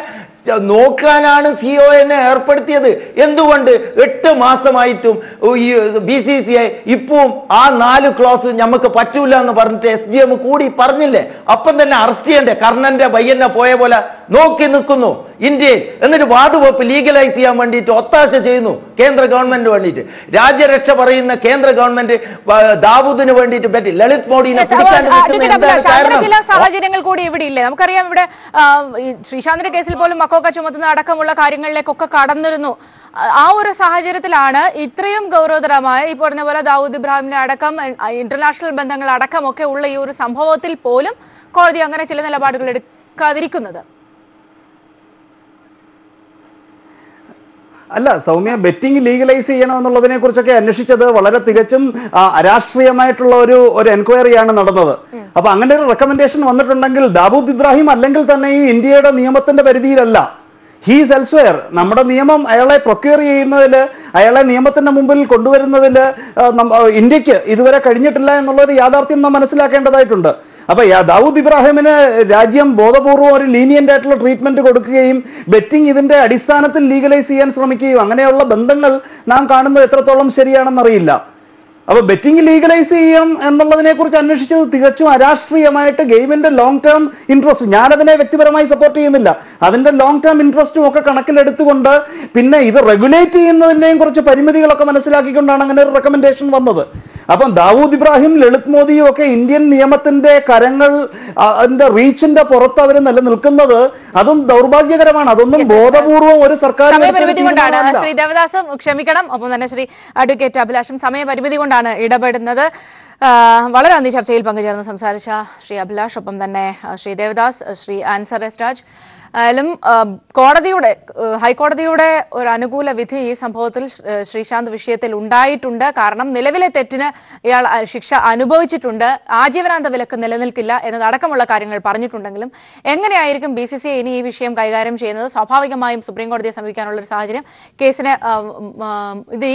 നോക്കാനാണ് COനെ ഏർപ്പെടുത്തിയത്. എന്തുകൊണ്ട് 8 മാസമായിട്ടും BCCI ഇപ്പവും ആ 4 ക്ലോസ് നമുക്ക് പറ്റൂല എന്ന് പറഞ്ഞിട്ട് SGM കൂടി പറഞ്ഞില്ലേ? അപ്പം തന്നെ അറസ്റ്റ് ചെയ്യണ്ടേ? കർണന്റെ പയ്യനെ പോയ പോലെ നോക്കി നിൽക്കുന്നു ഇന്ത്യയിൽ. എന്നിട്ട് വാതുവെപ്പ് ലീഗലൈസ് ചെയ്യാൻ വേണ്ടിയിട്ട് ഒത്താശ ചെയ്യുന്നു കേന്ദ്ര ഗവൺമെന്റ് വേണ്ടിയിട്ട്. രാജ്യരക്ഷ പറയുന്ന കേന്ദ്ര ഗവൺമെന്റ് ദാവൂദിന് വേണ്ടിയിട്ട് പറ്റി ലളിത് മോഡിനെ ചില സാഹചര്യങ്ങൾ കൂടി ഇവിടെ ഇല്ലേ? നമുക്കറിയാം, ഇവിടെ ശ്രീശാന്തിന്റെ കേസിൽ പോലും മക്കോക്ക ചുമത്തുന്ന അടക്കമുള്ള കാര്യങ്ങളിലേക്കൊക്കെ കടന്നിരുന്നു. ആ ഒരു സാഹചര്യത്തിലാണ് ഇത്രയും ഗൗരവതരമായ ഈ പറഞ്ഞ പോലെ ദാവൂദ് ഇബ്രാഹിമിന്റെ അടക്കം ഇന്റർനാഷണൽ ബന്ധങ്ങൾ അടക്കമൊക്കെ ഉള്ള ഈ ഒരു സംഭവത്തിൽ പോലും കോടതി അങ്ങനെ ചില നിലപാടുകൾ എടുക്കാതിരിക്കുന്നത്. അല്ല സൗമ്യ, ബെറ്റിംഗ് ലീഗലൈസ് ചെയ്യണമെന്നുള്ളതിനെ കുറിച്ചൊക്കെ അന്വേഷിച്ചത് വളരെ തികച്ചും അരാഷ്ട്രീയമായിട്ടുള്ള ഒരു എൻക്വയറിയാണ് നടന്നത്. അപ്പൊ അങ്ങനെ ഒരു റെക്കമെൻഡേഷൻ വന്നിട്ടുണ്ടെങ്കിൽ ദാവൂദ് ഇബ്രാഹിം അല്ലെങ്കിൽ തന്നെയും ഇന്ത്യയുടെ നിയമത്തിന്റെ പരിധിയിലല്ല. He's elsewhere. നമ്മുടെ നിയമം അയാളെ പ്രൊക്യൂർ ചെയ്യുന്നതിൽ, അയാളെ നിയമത്തിന്റെ മുമ്പിൽ കൊണ്ടുവരുന്നതിൽ ഇന്ത്യക്ക് ഇതുവരെ കഴിഞ്ഞിട്ടില്ല എന്നുള്ളൊരു യാഥാർത്ഥ്യം നാം മനസ്സിലാക്കേണ്ടതായിട്ടുണ്ട്. അപ്പൊ ദാവൂദ് ഇബ്രാഹിമിന് രാജ്യം ബോധപൂർവം ഒരു ലീനിയന്റ് ആയിട്ടുള്ള ട്രീറ്റ്മെന്റ് കൊടുക്കുകയും ബെറ്റിംഗ് ഇതിന്റെ അടിസ്ഥാനത്തിൽ ലീഗലൈസ് ചെയ്യാൻ ശ്രമിക്കുകയും അങ്ങനെയുള്ള ബന്ധങ്ങൾ നാം കാണുന്നത് എത്രത്തോളം ശരിയാണെന്നറിയില്ല. അപ്പോൾ ബെറ്റിംഗ് ലീഗലൈസ് ചെയ്യും എന്നുള്ളതിനെ കുറിച്ച് അന്വേഷിച്ചത് തികച്ചും അരാഷ്ട്രീയമായിട്ട് ഗെയിമിന്റെ ലോങ് ടേം ഇൻട്രസ്റ്റ്, ഞാനതിനെ വ്യക്തിപരമായി സപ്പോർട്ട് ചെയ്യുന്നില്ല, അതിന്റെ ലോങ് ടേം ഇൻട്രസ്റ്റും ഒക്കെ കണക്കിലെടുത്തുകൊണ്ട് പിന്നെ ഇത് റെഗുലേറ്റ് ചെയ്യുന്നതിൻ്റെയും കുറച്ച് പരിമിതികളൊക്കെ മനസ്സിലാക്കിക്കൊണ്ടാണ് അങ്ങനെ ഒരു റെക്കമെൻഡേഷൻ വന്നത്. അപ്പം ദാവൂദ് ഇബ്രാഹിം, ലളിത് മോദിയും ഒക്കെ ഇന്ത്യൻ നിയമത്തിന്റെ കരങ്ങൾ അതിന്റെ റീച്ചിന്റെ പുറത്ത് അവർ നിലനിൽക്കുന്നത് അതും ദൗർഭാഗ്യകരമാണ്. അതൊന്നും ബോധപൂർവം ഒരു സർക്കാർ സമയപരിമിതി കൊണ്ടാണ്. ശ്രീ ദേവദാസും ക്ഷമിക്കണം, ഒപ്പം തന്നെ ശ്രീ അഡ്വക്കേറ്റ് അഭിലാഷും സമയപരിമിതി കൊണ്ടാണ് ഇടപെടുന്നത്. വളരെ നന്ദി ചർച്ചയിൽ പങ്കുചേർന്ന് സംസാരിച്ച ശ്രീ അഭിലാഷ്, ഒപ്പം തന്നെ ശ്രീ ദേവദാസ്, ശ്രീ ആൻസർ എസ് രാജ്. ഹൈക്കോടതിയുടെ ഒരു അനുകൂല വിധി ഈ സംഭവത്തിൽ ശ്രീശാന്ത് വിഷയത്തിൽ ഉണ്ടായിട്ടുണ്ട്. കാരണം നിലവിലെ തെറ്റിന് ഇയാൾ ശിക്ഷ അനുഭവിച്ചിട്ടുണ്ട്, ആജീവനാന്ത വിലക്ക് നിലനിൽക്കില്ല എന്നതടക്കമുള്ള കാര്യങ്ങൾ പറഞ്ഞിട്ടുണ്ടെങ്കിലും എങ്ങനെയായിരിക്കും BCCI ഇനി ഈ വിഷയം കൈകാര്യം ചെയ്യുന്നത്? സ്വാഭാവികമായും സുപ്രീം കോടതിയെ സമീപിക്കാനുള്ള ഒരു സാഹചര്യം, കേസിനെ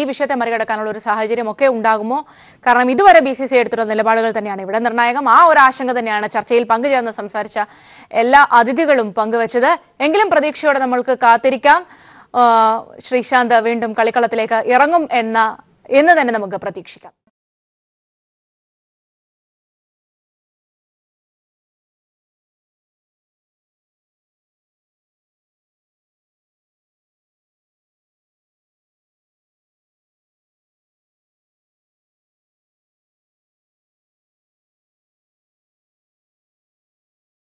ഈ വിഷയത്തെ മറികടക്കാനുള്ള ഒരു സാഹചര്യം ഒക്കെ ഉണ്ടാകുമോ? കാരണം ഇതുവരെ BCCI എടുത്തിട്ടുള്ള നിലപാടുകൾ തന്നെയാണ് ഇവിടെ നിർണായകം. ആ ഒരു ആശങ്ക തന്നെയാണ് ചർച്ചയിൽ പങ്കുചേർന്ന് സംസാരിച്ച എല്ലാ അതിഥികളും പങ്കുവച്ചത്. എങ്കിലും പ്രതീക്ഷയോടെ നമ്മൾക്ക് കാത്തിരിക്കാം. ശ്രീശാന്ത് വീണ്ടും കളിക്കളത്തിലേക്ക് ഇറങ്ങും എന്ന് തന്നെ നമുക്ക് പ്രതീക്ഷിക്കാം.